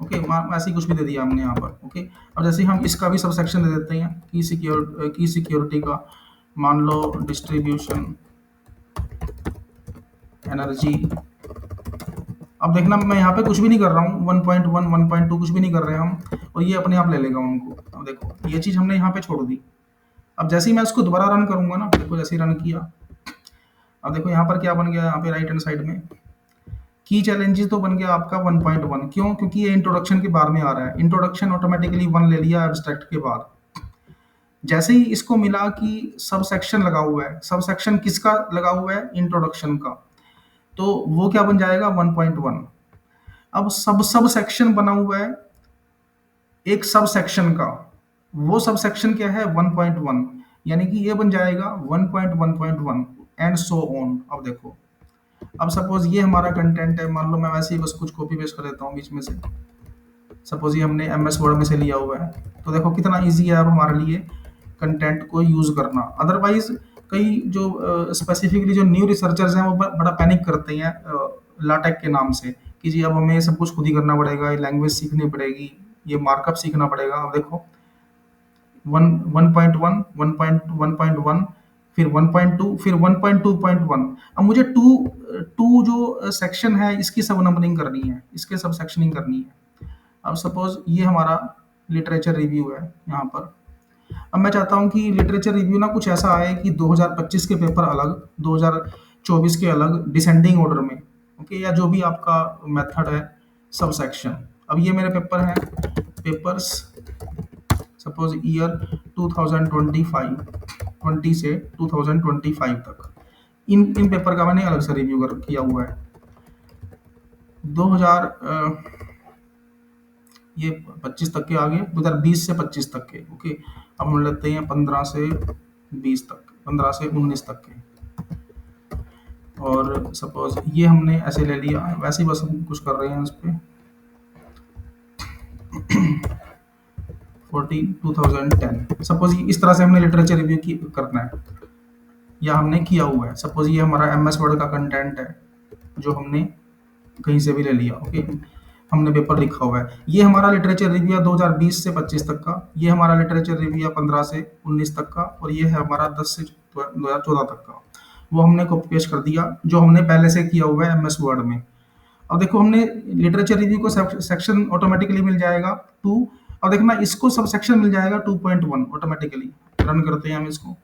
ओके, ऐसे कुछ भी दे दिया हमने यहाँ पर, ओके। अब जैसे हम इसका भी सब सेक्शन दे देते हैं, की सिक्योरिटी का, मान लो डिस्ट्रीब्यूशन एनर्जी। अब देखना मैं यहाँ पे कुछ भी नहीं कर रहा हूँ, 1.1 1.2 कुछ भी नहीं कर रहे हम, और ये अपने आप ले लेगा उनको। अब देखो ये चीज़ हमने यहाँ पे छोड़ दी। अब जैसे ही मैं इसको दोबारा रन करूंगा ना, देखो जैसे ही रन किया, अब देखो यहाँ पर क्या बन गया, यहाँ पे राइट हैंड साइड में की चैलेंजेस तो बन गया आपका 1.1। क्यों? क्योंकि ये इंट्रोडक्शन के बाद में आ रहा है, इंट्रोडक्शन ऑटोमेटिकली 1 ले लिया एब्स्ट्रैक्ट के बाद। जैसे ही इसको मिला कि सब सेक्शन लगा हुआ है, सब सेक्शन किसका लगा हुआ है, इंट्रोडक्शन का, तो वो क्या बन जाएगा 1.1। अब सब सब सेक्शन बना हुआ है एक सब सेक्शन का, वो सब सेक्शन क्या है 1.1, यानी कि ये बन जाएगा 1.1.1 एंड सो ऑन। अब देखो, अब सपोज ये हमारा कंटेंट है, मान लो मैं वैसे ही बस कुछ कॉपी पेस्ट कर देता हूँ बीच में से, सपोज ये हमने एमएस वर्ड में से लिया हुआ है, तो देखो कितना इजी है अब हमारे लिए कंटेंट को यूज करना। अदरवाइज कई जो स्पेसिफिकली जो न्यू रिसर्चर्स हैं वो बड़ा पैनिक करते हैं लाटेक के नाम से, कि जी अब हमें सब कुछ खुद ही करना पड़ेगा, ये लैंग्वेज सीखनी पड़ेगी, ये मार्कअप सीखना पड़ेगा। अब देखो 1.1 1.1.1 फिर 1.2 फिर 1.2.1। अब मुझे टू टू जो सेक्शन है इसकी सब नंबरिंग करनी है, इसके सब सेक्शनिंग करनी है। अब सपोज ये हमारा लिटरेचर रिव्यू है यहाँ पर। अब मैं चाहता हूँ कि लिटरेचर रिव्यू ना कुछ ऐसा आए कि 2025 के पेपर अलग, 2024 के अलग, डिसेंडिंग ऑर्डर में, ओके, या जो भी आपका मेथड है सब सेक्शन। अब ये मेरे पेपर हैं, पेपर्स सपोज ईयर 2025 20 से 2025 तक, इन पेपर का मैंने अलग से रिव्यू कर किया हुआ है। 2000 ये 25 तक के आगे, 2020 से 25 तक के, ओके। अब हम लेते हैं 15 से 20 तक, 15 से 19 तक के, और सपोज ये हमने ऐसे ले लिया, वैसे ही बस हम कुछ कर रहे हैं इस पे 2010। सपोज इस तरह से हमने लिटरेचर रिव्यू की करना है, या हमने किया हुआ है। सपोज ये हमारा एमएस वर्ड का कंटेंट है जो हमने कहीं से भी ले लिया, ओके, हमने पेपर लिखा हुआ है। ये हमारा लिटरेचर रिव्यू है 2020 से 25 तक का, ये हमारा लिटरेचर रिव्यू है 15 से 19 तक का, और ये है हमारा 10 से 2014 तक का। वो हमने कॉपी पेस्ट कर दिया जो हमने पहले से किया हुआ है एमएस वर्ड में। अब देखो हमने लिटरेचर रिव्यू को सेक्शन ऑटोमेटिकली मिल जाएगा 2। अब देखना इसको सब सेक्शन मिल जाएगा 2.1 ऑटोमेटिकली। रन करते हैं हम इसको,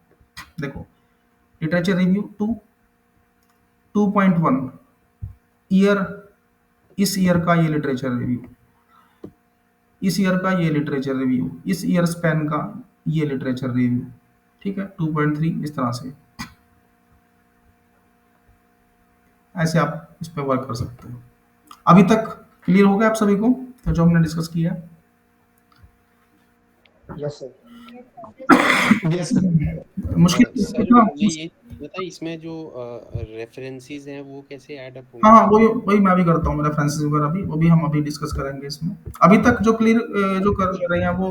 देखो लिटरेचर रिव्यू 2 2.1, ईयर, इस ईयर का ये लिटरेचर रिव्यू, इस ईयर का ये लिटरेचर रिव्यू, इस ईयर स्पैन का ये लिटरेचर रिव्यू। ठीक है, 2.3 इस तरह से, ऐसे आप इस पे वर्क कर सकते हो। अभी तक क्लियर हो गया आप सभी को तो जो हमने डिस्कस किया है? Yes sir. Yes sir. मुश्किल सर कितना मुझे ये बताइए इसमें जो रेफरेंसेस हैं वो कैसे ऐड अप हाँ होंगे? हाँ, वही वही मैं भी करता हूँ, रेफरेंसेस वगैरह भी, वो भी हम अभी डिस्कस करेंगे इसमें। अभी तक जो क्लियर जो कर रहे हैं वो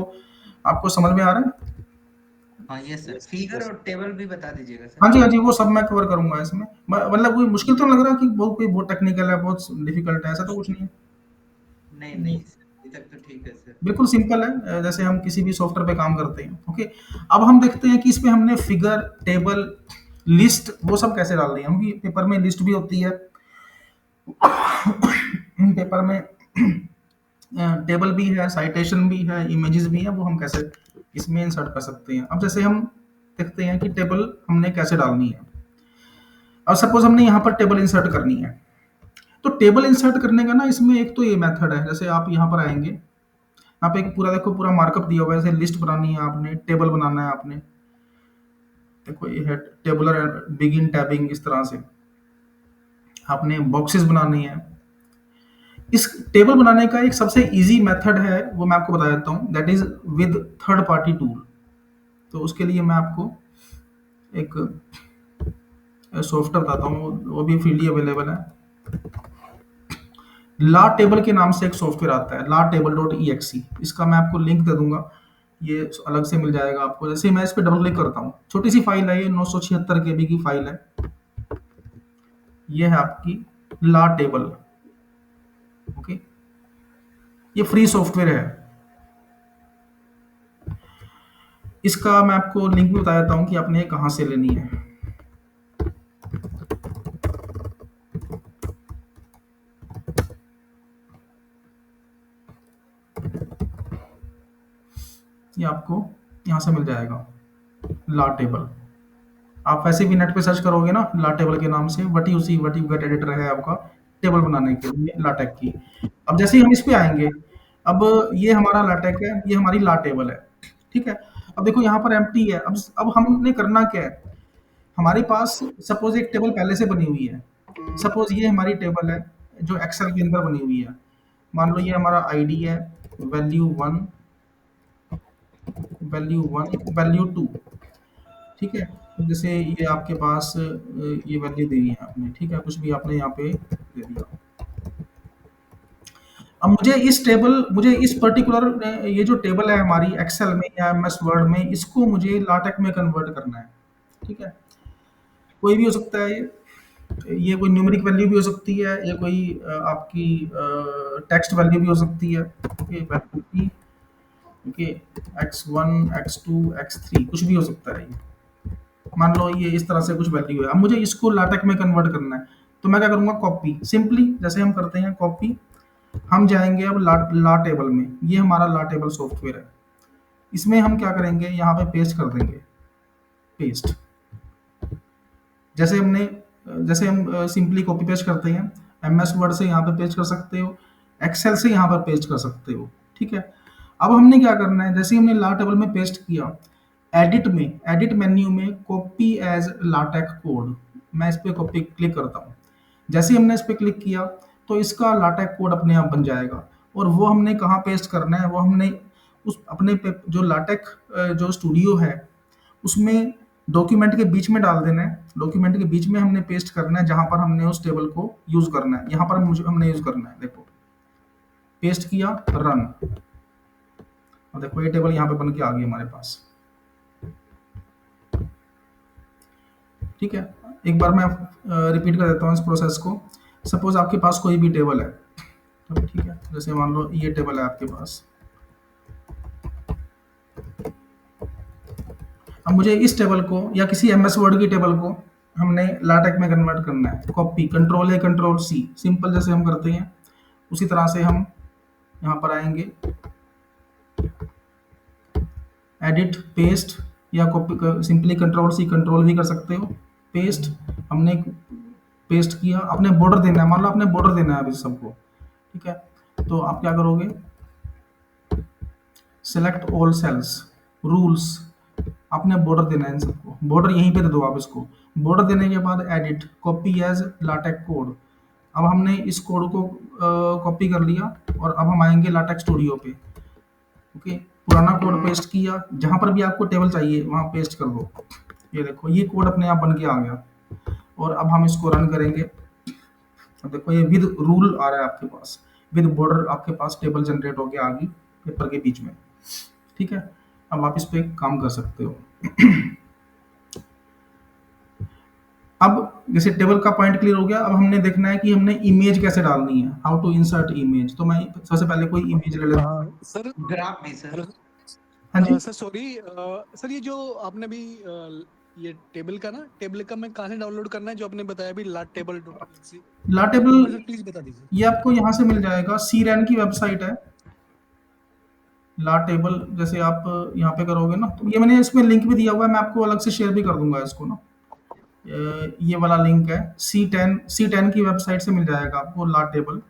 आपको समझ में आ रहा है? हाँ yes sir, yes figure yes और टेबल भी बता दीजिएगा सर। हाँ जी, हाँ जी, वो सब मैं कवर करूंगा इसमें। मतलब कोई मुश्किल तो नहीं लग रहा कि बहुत कोई बहुत टेक्निकल है, बहुत डिफिकल्ट है, ऐसा तो कुछ नहीं है। नहीं नहीं, नहीं सर, अभी तक तो ठीक है सर। बिल्कुल सिंपल है, जैसे हम किसी भी सॉफ्टवेयर पे काम करते हैं। ओके, अब हम देखते हैं कि इसमें हमने फिगर, टेबल, लिस्ट वो सब कैसे डाल रही है। क्योंकि पेपर में लिस्ट भी होती है, पेपर में टेबल भी है, साइटेशन भी है, इमेजेस भी है, वो हम कैसे इसमें इंसर्ट कर सकते हैं। अब जैसे हम देखते हैं कि टेबल हमने कैसे डालनी है। अब सपोज हमने यहाँ पर टेबल इंसर्ट करनी है, तो टेबल इंसर्ट करने का ना इसमें एक तो ये मेथड है। जैसे आप यहाँ पर आएंगे, यहाँ पे एक पूरा देखो पूरा मार्कअप दिया हुआ है। जैसे लिस्ट बनानी है आपने, टेबल बनाना है आपने, देखो ये है टेबुलर बिगिन टैबिंग, इस तरह से आपने बॉक्सेस बनानी है। इस टेबल बनाने का एक सबसे इजी मेथड है, वो मैं आपको बता देता हूँ, that is with third party tool. तो उसके लिए मैं आपको एक सॉफ्टवेयर बताता हूँ, वो भी फ्रीली अवेलेबल है। ला टेबल के नाम से एक सॉफ्टवेयर आता है, ला टेबल डॉट ई एक्सी। इसका मैं आपको लिंक दे दूंगा, ये अलग से मिल जाएगा आपको। जैसे मैं इस पर डबल क्लिक करता हूँ, छोटी सी फाइल है ये, 976 KB की फाइल है। ये है आपकी ला टेबल। ओके, ये फ्री सॉफ्टवेयर है। इसका मैं आपको लिंक भी बता देता हूँ कि आपने ये कहाँ से लेनी है। ये आपको यहाँ से मिल जाएगा, ला टेबल। आप वैसे भी नेट पे सर्च करोगे ना ला टेबल के नाम से, वट यू गेट एडिटर है आपका टेबल बनाने के लिए लाटेक की। अब जैसे ही हम इस पे आएंगे, अब ये हमारा लाटेक है, ये हमारी ला टेबल है। ठीक है, अब देखो यहाँ पर एम्प्टी है। अब हमने करना क्या है, हमारे पास सपोज एक टेबल पहले से बनी हुई है। सपोज ये हमारी टेबल है जो एक्सेल के अंदर बनी हुई है। मान लो ये हमारा आईडी है, वैल्यू 1, वैल्यू 1, वैल्यू 2। ठीक है, जैसे ये आपके पास ये वैल्यू दी है आपने, ठीक है, कुछ भी आपने यहाँ पे दे दिया। अब मुझे इस पर्टिकुलर ये जो टेबल है हमारी एक्सेल में या एमएस वर्ड में, इसको मुझे लाटेक्स में कन्वर्ट करना है। ठीक है, कोई भी हो सकता है ये कोई न्यूमेरिक वैल्यू भी हो सकती है, ये कोई आपकी टेक्स्ट वैल्यू भी हो सकती है। ओके, वैल्यू की, ओके, x1, x2, x3 कुछ भी हो सकता है ये। मान लो ये इस तरह से कुछ वैल्यू है, अब मुझे इसको लाटेक्स में कन्वर्ट करना है। तो मैं क्या करूंगा, कॉपी, सिंपली जैसे हम करते हैं कॉपी। हम जाएंगे अब ला टेबल में, ये हमारा ला टेबल सॉफ्टवेयर है। इसमें हम क्या करेंगे, यहाँ पे पेस्ट कर देंगे, पेस्ट। जैसे हमने जैसे हम सिंपली कॉपी पेस्ट करते हैं, एमएस वर्ड से यहाँ पे पेस्ट कर सकते हो, एक्सेल से यहाँ पर पेस्ट कर सकते हो। ठीक है, अब हमने क्या करना है, जैसे हमने ला टेबल में पेस्ट किया, एडिट मेन्यू में कॉपी एज लाटेक्स कोड, मैं इस पे कॉपी क्लिक करता हूँ। जैसे ही हमने इस पे क्लिक किया तो इसका लाटेक्स कोड अपने आप बन जाएगा। और वो हमने कहाँ पेस्ट करना है, वो हमने उस अपने जो लाटेक्स जो स्टूडियो है उसमें डॉक्यूमेंट के बीच में डाल देना है। डॉक्यूमेंट के बीच में हमने पेस्ट करना है जहां पर हमने उस टेबल को यूज करना है। यहाँ पर मुझे हमने यूज करना है, देखो पेस्ट किया, रन। और देखो ये टेबल यहाँ पे बन के आ गई हमारे पास। ठीक है, एक बार मैं रिपीट कर देता हूँ इस प्रोसेस को। सपोज आपके पास कोई भी टेबल है, तो ठीक है, जैसे मान लो ये टेबल है आपके पास। अब मुझे इस टेबल को या किसी एमएस वर्ड की टेबल को हमने लाटेक्स में कन्वर्ट करना है। Copy, control A control C, simple जैसे हम करते हैं उसी तरह से हम यहाँ पर आएंगे, एडिट, पेस्ट, या copy, simply control C control V कर सकते हो। पेस्ट, हमने पेस्ट किया, आपने बॉर्डर देना है, मान लो आपने बॉर्डर देना है अभी सबको, ठीक है? तो आप क्या करोगे, सेलेक्ट ऑल सेल्स, रूल्स, आपने बॉर्डर देना है इन सबको, बॉर्डर यहीं पे दे दो आप इसको। बॉर्डर देने के बाद edit, copy as LaTeX code. अब हमने इस कोड को कॉपी कर लिया और अब हम आएंगे लाटेक्स स्टूडियो पे। ओके, पुराना कोड पेस्ट किया, जहां पर भी आपको टेबल चाहिए वहां पेस्ट कर दो। ये देखो ये कोड अपने आप बन के आ गया और अब हम इसको रन करेंगे। अब देखो ये विद रूल आ रहा है आपके पास, विद बॉर्डर आपके पास टेबल जनरेट होके आ गई पेपर के बीच में, ठीक है? अब आप इस पे काम कर सकते हो। अब जैसे टेबल का पॉइंट क्लियर हो गया, अब हमने देखना है कि हमने इमेज कैसे डालनी है, हाउ टू इंसर्ट इमेज। तो मैं सबसे पहले कोई इमेज ले लेता हूँ। सर ग्राफ भी सर। हेलो हाँ जी, सर सॉरी सर ये जो आपने भी ये टेबल का मैं कहाँ से डाउनलोड करना है जो आपने बताया अभी लाट टेबल ला टेबल सर प्लीज बता दीजिए। ये आपको यहाँ से मिल जाएगा, सी रैन की वेबसाइट है ला टेबल। जैसे आप यहाँ पे करोगे ना, तो ये मैंने इसमें लिंक भी दिया हुआ है, मैं आपको अलग से शेयर भी कर दूंगा इसको ना। ये वाला लिंक है, सी10 की वेबसाइट से मिल जाएगा आपको ला table.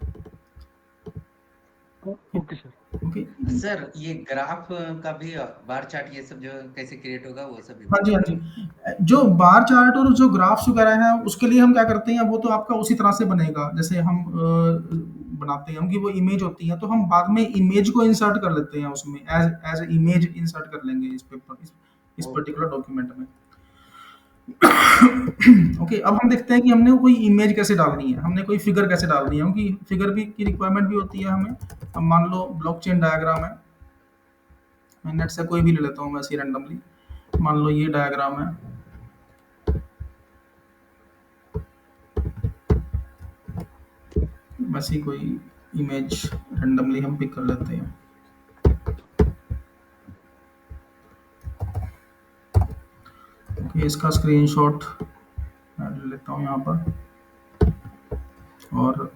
Okay sir. Okay, sir ये ग्राफ का भी बार चार्ट ये सब जो कैसे क्रिएट होगा वो सब भी हाँ जी, हाँ बताइए। जी। जो बार चार्ट और जो ग्राफ्स वगैरह हैं उसके लिए हम क्या करते हैं, वो तो आपका उसी तरह से बनेगा जैसे हम बनाते हैं, उनकी वो इमेज होती है, तो हम बाद में इमेज को इंसर्ट कर लेते हैं उसमें, एज एज इमेज इंसर्ट कर लेंगे इस पेपर, इस ओके पर्टिकुलर डॉक्यूमेंट में। ओके, अब हम देखते हैं कि हमने कोई इमेज कैसे डालनी है, हमने कोई फिगर कैसे डालनी है, क्योंकि फिगर भी की रिक्वायरमेंट भी होती है हमें। अब मान लो ब्लॉकचेन डायग्राम है, मैं नेट से कोई भी ले लेता हूँ वैसे रैंडमली, मान लो ये डायग्राम है। वैसी कोई इमेज रैंडमली हम पिक कर लेते हैं। ओके, इसका स्क्रीनशॉट मैं ले लेता हूँ यहाँ पर, और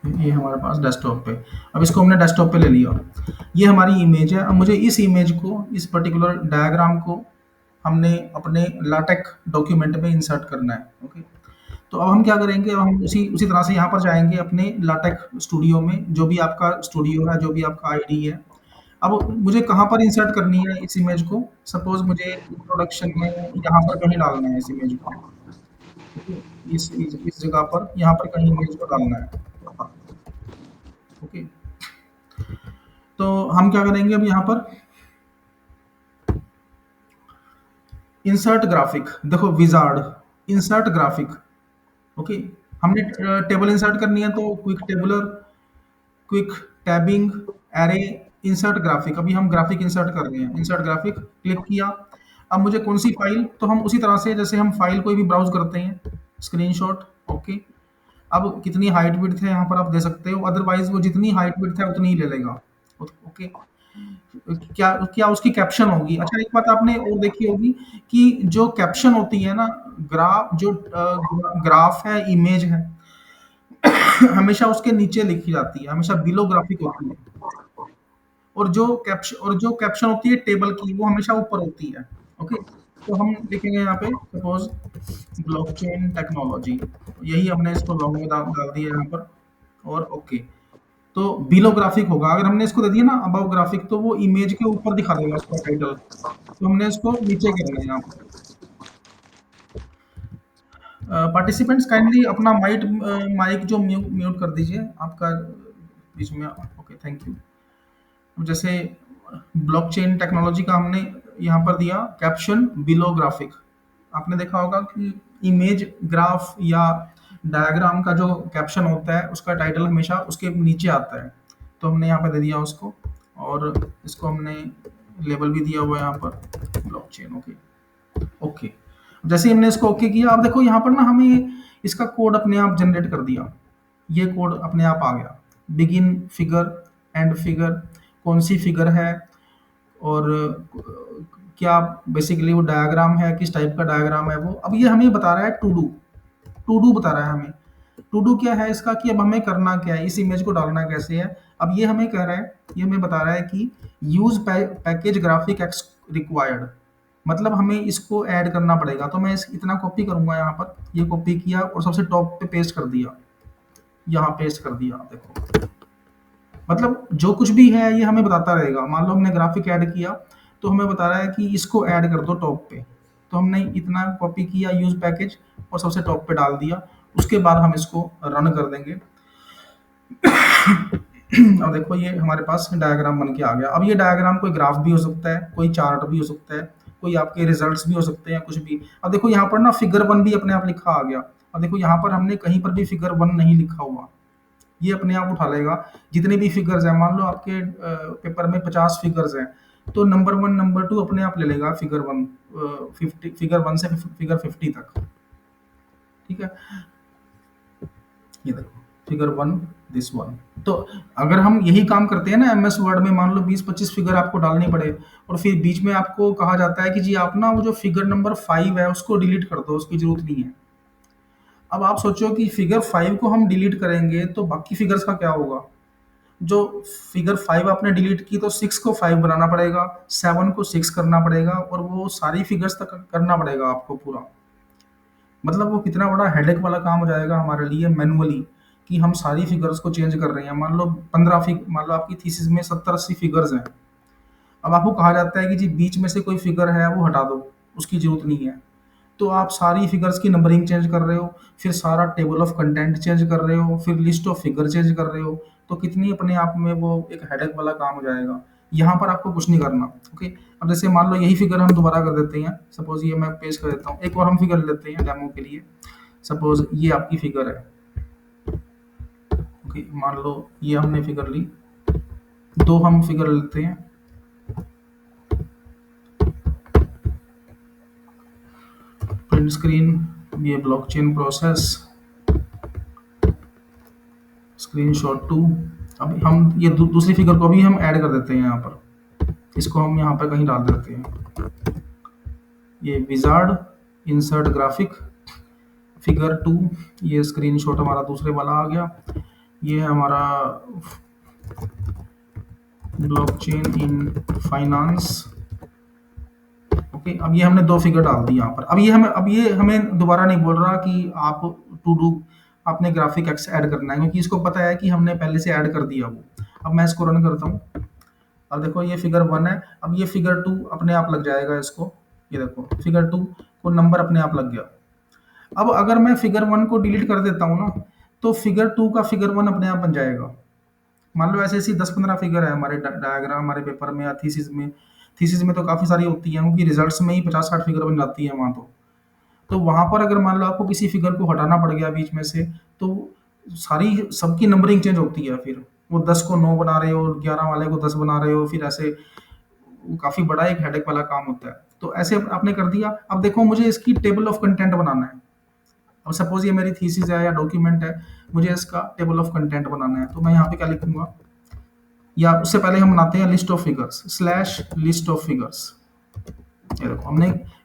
ये हमारे पास डेस्कटॉप पे। अब इसको हमने डेस्कटॉप पे ले लिया, ये हमारी इमेज है। अब मुझे इस इमेज को, इस पर्टिकुलर डायग्राम को हमने अपने लाटेक्स डॉक्यूमेंट में इंसर्ट करना है। ओके, तो अब हम क्या करेंगे, अब हम उसी उसी तरह से यहाँ पर जाएंगे अपने लाटेक्स स्टूडियो में, जो भी आपका स्टूडियो है, जो भी आपका आईडी है। अब मुझे कहाँ पर इंसर्ट करनी है इस इमेज को, सपोज मुझे इंट्रोडक्शन में यहाँ पर कहीं डालना है इस इमेज को। ओके, इस जगह पर यहाँ पर कहीं इमेज को डालना है। ओके, तो हम क्या करेंगे अब यहाँ पर इंसर्ट ग्राफिक, देखो विजार्ड, इंसर्ट ग्राफिक। ओके, हमने टेबल इंसर्ट करनी है तो quick tabular, quick tabbing, array, insert graphic. अभी हम ग्राफिक इंसर्ट कर रहे हैं, इंसर्ट ग्राफिक क्लिक किया। अब मुझे कौन सी फाइल, तो हम उसी तरह से जैसे हम फाइल कोई भी ब्राउज करते हैं, स्क्रीनशॉट। ओके, अब कितनी हाइट विड्थ है यहाँ पर आप दे सकते हो, अदरवाइज वो जितनी हाइट विड्थ है उतनी ही ले लेगा। ओके, क्या क्या उसकी कैप्शन होगी। अच्छा, एक बात आपने और देखी होगी कि जो कैप्शन होती है ना, ग्राफ जो ग्राफ है, इमेज है, हमेशा उसके नीचे लिखी जाती है, हमेशा बिलो ग्राफिक होती है। और जो कैप्शन होती है टेबल की, वो हमेशा ऊपर होती है। ओके, तो हम लिखेंगे यहाँ पे सपोज ब्लॉकचेन टेक्नोलॉजी, यही हमने इसको लॉन्ग में डाल दिया यहाँ पर, और ओके। तो बिलो ग्राफिक होगा, अगर हमने इसको दे दिया ना अबव ग्राफिक, तो वो इमेज के ऊपर दिखा देगा उसका टाइटल, तो हमने इसको नीचे करना है यहाँ पर। पार्टिसिपेंट्स काइंडली अपना माइक जो म्यूट कर दीजिए आपका बीच में। Okay, thank you. जैसे ब्लॉकचेन टेक्नोलॉजी का हमने यहाँ पर दिया कैप्शन बिलो ग्राफिक। आपने देखा होगा कि इमेज, ग्राफ या डायग्राम का जो कैप्शन होता है उसका टाइटल हमेशा उसके नीचे आता है, तो हमने यहाँ पे दे दिया उसको, और इसको हमने लेबल भी दिया हुआ है यहाँ पर ब्लॉकचेन। ओके, ओके, जैसे ही हमने इसको ओके किया, अब देखो यहाँ पर ना हमें इसका कोड अपने आप जनरेट कर दिया, ये कोड अपने आप आ गया। बिगिन फिगर, एंड फिगर, कौन सी फिगर है, और क्या बेसिकली वो डायग्राम है, किस टाइप का डायग्राम है वो। अब ये हमें बता रहा है टू डू बता रहा है हमें। टू डू क्या है इसका, कि अब हमें करना क्या है, इस इमेज को डालना कैसे है। अब ये हमें कह रहा है, ये हमें बता रहा है कि use package graphic x required. मतलब हमें इसको ऐड करना पड़ेगा। तो मैं इतना कॉपी करूंगा यहाँ पर, ये कॉपी किया और सबसे टॉप पे पेस्ट कर दिया, यहाँ पेस्ट कर दिया। देखो मतलब जो कुछ भी है ये हमें बताता रहेगा। मान लो हमने ग्राफिक ऐड किया तो हमें बता रहा है कि इसको ऐड कर दो टॉप पे। तो हमने इतना कॉपी किया यूज पैकेज और सबसे टॉप पे डाल दिया। उसके बाद हम इसको रन कर देंगे। अब देखो ये हमारे पास डायग्राम बन के आ गया। अब ये डायग्राम कोई ग्राफ भी हो सकता है, कोई चार्ट भी हो सकता है, कोई आपके रिजल्ट्स भी हो सकते हैं, कुछ भी। अब देखो यहाँ पर ना फिगर 1 भी अपने आप लिखा आ गया। अब देखो यहाँ पर हमने कहीं पर भी फिगर 1 नहीं लिखा हुआ, ये अपने आप उठा लेगा जितने भी फिगर्स हैं। मान लो आपके पेपर में 50 फिगर्स हैं, तो नंबर 1 नंबर 2 अपने आप ले लेगा फिगर 1, 50 फिगर 1 से फिगर 50 तक। ठीक है, ये देखो फिगर 1 दिस वन। तो अगर हम यही काम करते हैं ना एमएस वर्ड में, मान लो 20-25 फिगर आपको डालनी पड़े और फिर बीच में आपको कहा जाता है कि जी आप ना वो जो फिगर नंबर 5 है उसको डिलीट कर दो, उसकी जरूरत नहीं है। अब आप सोचो कि फिगर 5 को हम डिलीट करेंगे तो बाकी फिगर्स का क्या होगा। जो फिगर 5 आपने डिलीट की तो 6 को 5 बनाना पड़ेगा, 7 को 6 करना पड़ेगा और वो सारी फिगर्स तक करना पड़ेगा आपको पूरा। मतलब वो कितना बड़ा हेडेक वाला काम हो जाएगा हमारे लिए मैनुअली, कि हम सारी फिगर्स को चेंज कर रहे हैं। मान लो 15 मान लो आपकी थीसिस में 70-80 फिगर्स हैं। अब आपको कहा जाता है कि जी बीच में से कोई फिगर है वो हटा दो, उसकी जरूरत नहीं है। तो आप सारी फिगर्स की नंबरिंग चेंज कर रहे हो, फिर सारा टेबल ऑफ कंटेंट चेंज कर रहे हो, फिर लिस्ट ऑफ फिगर चेंज कर रहे हो। तो कितनी अपने आप में वो एक हेडेक वाला काम हो जाएगा। यहाँ पर आपको कुछ नहीं करना। ओके, अब जैसे मान लो यही फिगर हम दोबारा कर देते हैं। सपोज ये मैं पेस्ट कर देता हूँ, एक और हम फिगर लेते हैं डेमो के लिए। सपोज ये आपकी फिगर है। ओके, मान लो ये हमने फिगर ली, दो हम फिगर लेते हैं। प्रिंट स्क्रीन, ये ब्लॉकचेन प्रोसेस, स्क्रीनशॉट 2। अब हम ये दूसरी फिगर को भी हम ऐड कर देते हैं यहाँ पर, इसको हम यहाँ पर कहीं डाल देते हैं। ये विजार्ड इंसर्ट ग्राफिक फिगर 2, ये स्क्रीनशॉट हमारा दूसरे वाला आ गया। ये है हमारा ब्लॉकचेन इन फाइनेंस। ओके, अब ये हमने दो फिगर डाल दी यहाँ पर। अब ये हमें दोबारा नहीं बोल रहा कि आप टू डू आपने ग्राफिक एक्स ऐड करना है, क्योंकि इसको पता है कि हमने पहले से ऐड कर दिया वो। अब मैं इसको रन करता हूँ। अब देखो ये फिगर 1 है, अब ये फिगर 2 अपने आप लग जाएगा इसको। ये देखो फिगर 2 को नंबर अपने आप लग गया। अब अगर मैं फिगर 1 को डिलीट कर देता हूँ ना, तो फिगर 2 का फिगर 1 अपने आप बन जाएगा। मान लो ऐसे ऐसी 10-15 फिगर है हमारे डायग्राम हमारे पेपर में या थीसिस में तो काफ़ी सारी होती हैं, क्योंकि रिजल्ट्स में ही 50-60 फिगर बन जाती है वहाँ। तो वहाँ पर अगर मान लो आपको किसी फिगर को हटाना पड़ गया बीच में से, तो सारी सबकी नंबरिंग चेंज होती है। फिर वो 10 को 9 बना रहे हो, 11 वाले को 10 बना रहे हो, फिर ऐसे काफ़ी बड़ा एक हेडेक वाला काम होता है। तो ऐसे आपने कर दिया। अब देखो मुझे इसकी टेबल ऑफ कंटेंट बनाना है। अब सपोज ये मेरी थीसिस है या डॉक्यूमेंट है, मुझे इसका टेबल ऑफ कंटेंट बनाना है। तो मैं यहाँ पे क्या लिखूंगा, या उससे पहले हम बनाते हैं list of figures slash list of figures. ये देखो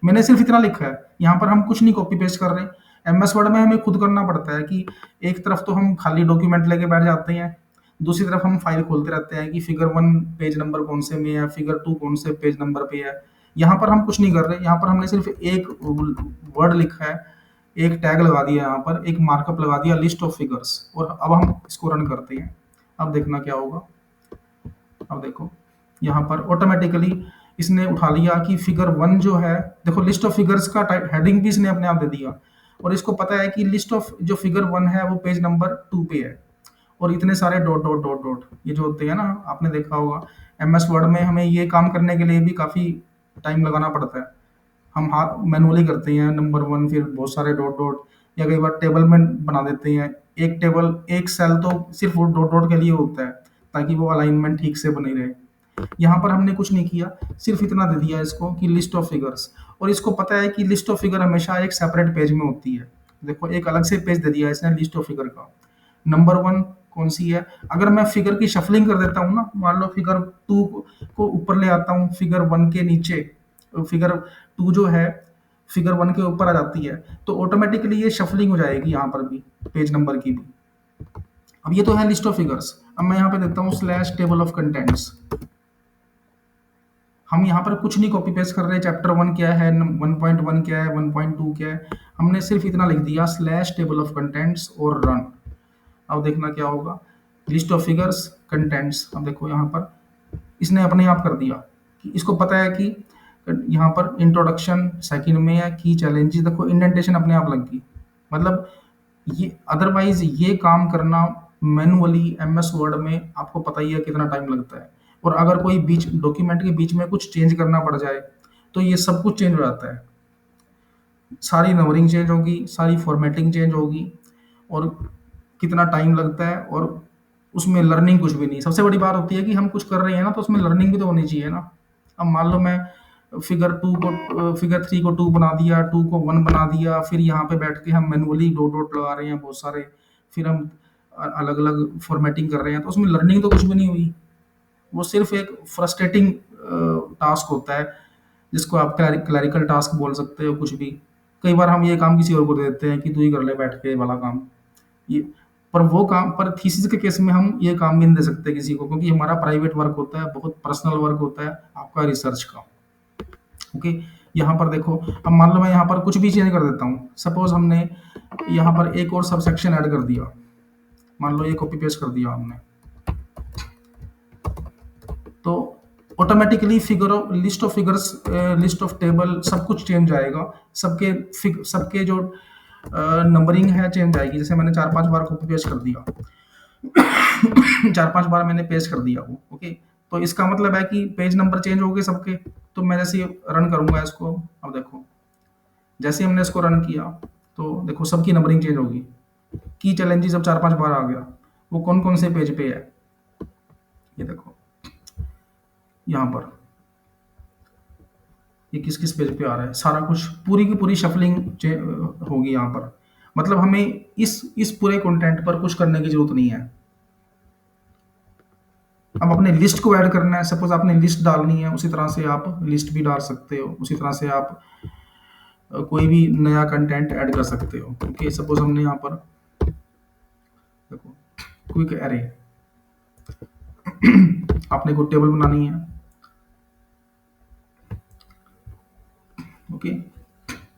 मैंने सिर्फ इतना लिखा है, यहाँ पर हम कुछ नहीं कॉपी पेस्ट कर रहे। एमएस वर्ड में हमें खुद करना पड़ता है कि एक तरफ तो हम खाली डॉक्यूमेंट लेके बैठ जाते हैं, दूसरी तरफ हम फाइल खोलते रहते हैं कि फिगर 1 पेज नंबर कौन से में है, फिगर 2 कौन से पेज नंबर पे है। यहाँ पर हम कुछ नहीं कर रहे, यहाँ पर हमने सिर्फ एक वर्ड लिखा है, एक टैग लगा दिया, यहाँ पर एक मार्कअप लगा दिया लिस्ट ऑफ फिगर्स। और अब हम इसको रन करते हैं। अब देखना क्या होगा। अब देखो यहाँ पर ऑटोमेटिकली इसने उठा लिया कि फिगर 1 जो है, देखो लिस्ट ऑफ फिगर्स का हेडिंग भी इसने अपने आप दे दिया। और इसको पता है कि लिस्ट ऑफ जो फिगर 1 है वो पेज नंबर 2 पे है। और इतने सारे डॉट डॉट डॉट डॉट ये जो होते हैं ना, आपने देखा होगा एमएस वर्ड में हमें ये काम करने के लिए भी काफ़ी टाइम लगाना पड़ता है। हम हाथ मैनुअली करते हैं नंबर 1, फिर बहुत सारे डॉट डॉट, या कई बार टेबल में बना देते हैं। एक टेबल एक सेल तो सिर्फ वो डॉट डॉट के लिए होता है, ताकि वो अलाइनमेंट ठीक से बनी रहे। यहाँ पर हमने कुछ नहीं किया, सिर्फ इतना दे दिया इसको कि लिस्ट ऑफ फिगर्स। और इसको पता है कि लिस्ट ऑफ फिगर हमेशा एक सेपरेट पेज में होती है। देखो एक अलग से पेज दे दिया इसने लिस्ट ऑफ फिगर का। नंबर 1 कौन सी है, अगर मैं फिगर की शफलिंग कर देता हूँ ना, मान लो फिगर 2 को ऊपर ले आता हूँ, फिगर 1 के नीचे, फिगर 2 जो है फिगर 1 के ऊपर आ जाती है, तो ऑटोमेटिकली ये शफलिंग हो जाएगी यहाँ पर भी पेज नंबर की भी। अब ये तो है लिस्ट ऑफ फिगर्स। अब मैं यहाँ पे देता हूँ स्लैश टेबल ऑफ कंटेंट्स। हम यहाँ पर कुछ नहीं कॉपी पेस्ट कर रहे, चैप्टर 1 क्या है, 1.1 क्या है, 1.2 क्या है, हमने सिर्फ इतना लिख दिया स्लैश टेबल ऑफ कंटेंट्स और रन। अब देखना क्या होगा, लिस्ट ऑफ फिगर्स कंटेंट्स। अब देखो यहाँ पर इसने अपने आप कर दिया कि इसको पता है कि यहाँ पर इंट्रोडक्शन सेकंड में है, की चैलेंजेस, देखो इंडेंटेशन अपने आप लग गई। मतलब ये अदरवाइज ये काम करना मैनुअली एमएस वर्ड में आपको पता ही है कितना टाइम लगता है, और अगर कोई बीच डॉक्यूमेंट के बीच में कुछ चेंज करना पड़ जाए तो ये सब कुछ चेंज हो जाता है, सारी नंबरिंग चेंज होगी, सारी फॉर्मेटिंग चेंज होगी, और कितना टाइम लगता है, और उसमें लर्निंग कुछ भी नहीं। सबसे बड़ी बात होती है कि हम कुछ कर रहे हैं ना, तो उसमें लर्निंग भी तो होनी चाहिए ना। अब मान लो मैं फिगर 3 को 2 बना दिया, 2 को 1 बना दिया, फिर यहाँ पे बैठ के हम मैनुअली डॉट डॉट लगा रहे हैं बहुत सारे, फिर हम अलग अलग फॉर्मेटिंग कर रहे हैं, तो उसमें लर्निंग तो कुछ भी नहीं हुई। वो सिर्फ एक फ्रस्ट्रेटिंग टास्क होता है, जिसको आप क्लैरिकल टास्क बोल सकते हो, कुछ भी। कई बार हम ये काम किसी और को दे देते हैं कि तू ही कर ले बैठ के वाला काम, ये। पर वो काम, पर थीसिस के केस में हम ये काम भी नहीं दे सकते किसी को, क्योंकि हमारा प्राइवेट वर्क होता है, बहुत पर्सनल वर्क होता है आपका रिसर्च का। ओके, यहाँ पर देखो, अब मान लो मैं यहाँ पर कुछ भी चेंज कर देता हूँ। सपोज हमने यहाँ पर एक और सब सेक्शन ऐड कर दिया, मान लो ये कॉपी पेस्ट कर दिया हमने, तो automatically list of figures, list of table, सब कुछ चेंज जाएगा। सबके जो नंबरिंग है चेंज आएगी। जैसे मैंने 4-5 बार कॉपी पेस्ट कर दिया 4-5 बार मैंने पेस्ट कर दिया वो। ओके, तो इसका मतलब है कि पेज नंबर चेंज हो गए सबके। तो मैं जैसे रन करूंगा इसको, अब देखो जैसे हमने इसको रन किया तो देखो सबकी नंबरिंग चेंज होगी। की चैलेंजेस अब 4-5 बार आ गया, वो कौन कौन से पेज पे है, ये देखो यहाँ पर ये किस किस पेज पे आ रहा है, सारा कुछ पूरी की पूरी शफलिंग होगी यहाँ पर। मतलब हमें इस पूरे कंटेंट पर कुछ करने की जरूरत नहीं है। अब अपने लिस्ट को ऐड करना है, सपोज आपने लिस्ट डालनी है, उसी तरह से आप लिस्ट भी डाल सकते हो, उसी तरह से आप कोई भी नया कंटेंट ऐड कर सकते हो। ओके, सपोज हमने यहाँ पर देखो क्विक एरे आपने कोई टेबल बनानी है। ओके,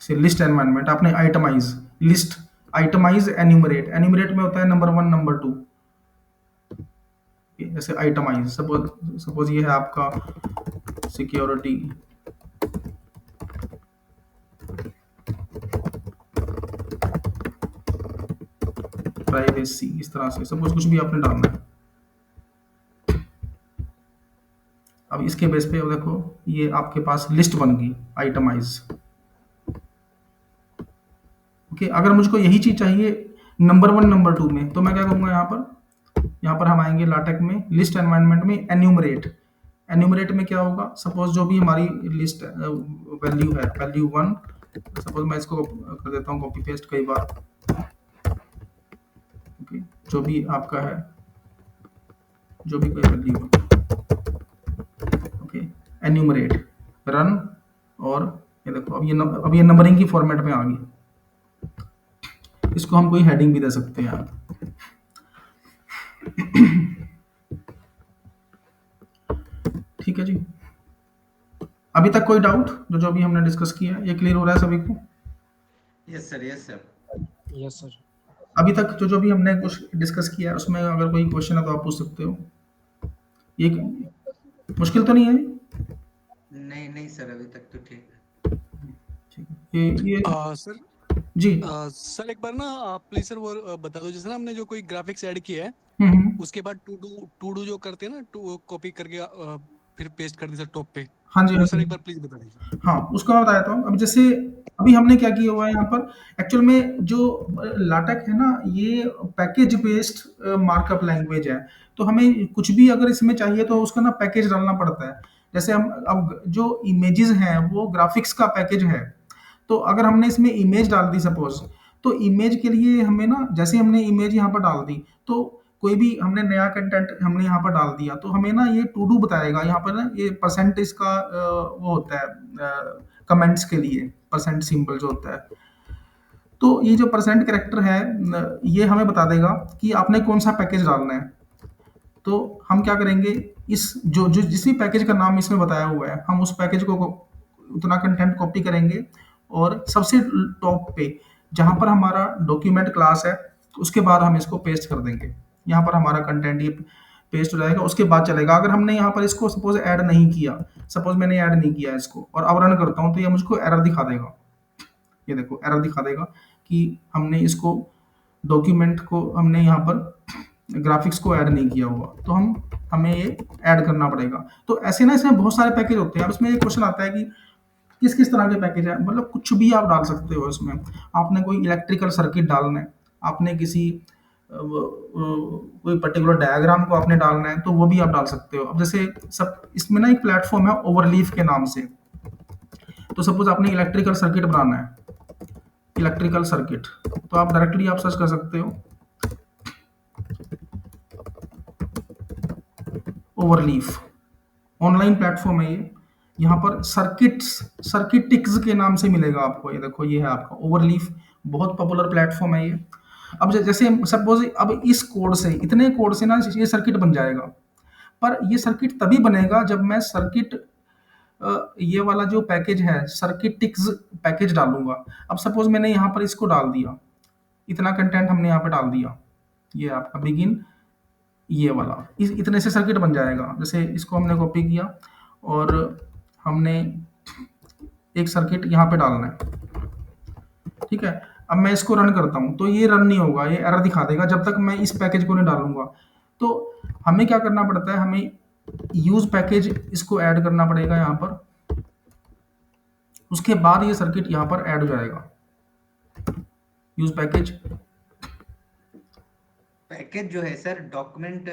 से लिस्ट एनवायरनमेंट आपने itemised, list itemised enumerate, enumerate में होता है नंबर 1 नंबर 2। जैसे आइटमाइज, सपोज ये है आपका सिक्योरिटी, प्राइवेसी, इस तरह से सपोज कुछ भी आपने डालना है। अब इसके बेस पे देखो ये आपके पास लिस्ट बन गई आइटमाइज। ओके, अगर मुझको यही चीज चाहिए नंबर 1 नंबर 2 में, तो मैं क्या करूंगा, यहाँ पर हम आएंगे लाटेक में, लिस्ट एनवायरनमेंट में एन्यूमरेट। एन्यूमरेट में क्या होगा, सपोज जो भी हमारी लिस्ट वैल्यू है, वैल्यू 1, सपोज मैं इसको कर देता हूँ कॉपी पेस्ट कई बार। ओके, जो भी आपका है, जो भी कोई वैल्यू है, ओके, एन्यूमरेट, रन, और ये देखो अब ये नंबरिंग की फॉर्मेट में आ गई। इसको हम कोई हेडिंग भी दे सकते हैं। ठीक है जी, अभी तक कोई डाउट? जो अभी हमने डिस्कस किया है ये क्लियर हो रहा है सभी को? Yes sir, yes sir. Yes sir. अभी तक जो भी हमने कुछ डिस्कस किया है उसमें अगर कोई क्वेश्चन है तो आप पूछ सकते हो। ये मुश्किल तो नहीं है? नहीं नहीं सर, अभी तक तो ठीक है। ठीक है, ये सर जी सर एक बार ना आप प्लीज सर वो बता दो, जैसे ना हमने जो कोई ग्राफिक्स ऐड किया है, उसके बाद टू डू जो करते हैं ना, टू कॉपी करके फिर पेस्ट कर दी सर टॉप पे। हाँ जी, वो सर एक बार प्लीज बता दीजिए। हाँ, उसको मैं बताया था। अब जैसे अभी हमने क्या किया हुआ है यहाँ पर, एक्चुअल में जो लाटेक है ना, ये पैकेज बेस्ड मार्कअप लैंग्वेज है। तो हमें कुछ भी अगर इसमें चाहिए तो उसका ना पैकेज डालना पड़ता है। जैसे हम अब जो इमेजेस हैं वो ग्राफिक्स का पैकेज है, तो अगर हमने इसमें इमेज डाल दी सपोज, तो इमेज के लिए हमें ना, जैसे हमने इमेज यहाँ पर डाल दी, तो कोई भी हमने नया कंटेंट हमने यहाँ पर डाल दिया, तो हमें ना ये टू डू बताएगा। यहाँ पर ना ये परसेंटेज का वो होता है कमेंट्स के लिए, परसेंट सिंबल जो होता है। तो ये जो परसेंट कैरेक्टर है ये हमें बता देगा कि आपने कौन सा पैकेज डालना है। तो हम क्या करेंगे, इस जो जो जिस भी पैकेज का नाम इसमें बताया हुआ है, हम उस पैकेज को उतना कंटेंट कॉपी करेंगे और सबसे टॉप पे जहाँ पर हमारा डॉक्यूमेंट क्लास है, उसके बाद हम इसको पेस्ट कर देंगे। यहाँ पर हमारा कंटेंट ये पेस्ट हो जाएगा, उसके बाद चलेगा। अगर हमने यहाँ पर इसको सपोज ऐड नहीं किया, सपोज मैंने ऐड नहीं किया इसको और अब रन करता हूँ, तो ये मुझको एरर दिखा देगा। ये देखो एरर दिखा देगा कि हमने इसको डॉक्यूमेंट को हमने यहाँ पर ग्राफिक्स को ऐड नहीं किया हुआ, तो हमें ये ऐड करना पड़ेगा। तो ऐसे ना इसमें बहुत सारे पैकेज होते हैं। अब इसमें एक क्वेश्चन आता है कि किस किस तरह के पैकेज है, मतलब कुछ भी आप डाल सकते हो इसमें। आपने कोई इलेक्ट्रिकल सर्किट डालना है, आपने किसी कोई पर्टिकुलर डायग्राम को आपने डालना है, तो वो भी आप डाल सकते हो। अब जैसे सब इसमें ना एक प्लेटफॉर्म है ओवरलीफ के नाम से। तो सपोज आपने इलेक्ट्रिकल सर्किट बनाना है, इलेक्ट्रिकल सर्किट, तो आप डायरेक्टली आप सर्च कर सकते हो ओवरलीफ। ऑनलाइन प्लेटफॉर्म है ये। यहाँ पर सर्किटिक्स के नाम से मिलेगा आपको। ये देखो ये है आपका ओवरलीफ, बहुत पॉपुलर प्लेटफॉर्म है ये। अब जैसे सपोज अब इस कोड से, इतने कोड से ना ये सर्किट बन जाएगा, पर ये सर्किट तभी बनेगा जब मैं सर्किट ये वाला जो पैकेज है सर्किटिक्स पैकेज डालूंगा। अब सपोज मैंने यहाँ पर इसको डाल दिया, इतना कंटेंट हमने यहाँ पे डाल दिया, ये आपका बिगिन ये वाला, इतने से सर्किट बन जाएगा। जैसे इसको हमने कॉपी किया और हमने एक सर्किट यहाँ पे डालना है, ठीक है। अब मैं इसको रन करता हूँ, तो ये रन नहीं होगा, ये एरर दिखा देगा जब तक मैं इस पैकेज को नहीं डालूंगा। तो हमें क्या करना पड़ता है, हमें यूज पैकेज इसको ऐड करना पड़ेगा यहाँ पर, उसके बाद ये सर्किट यहाँ पर ऐड हो जाएगा। यूज पैकेज जो है सर डॉक्यूमेंट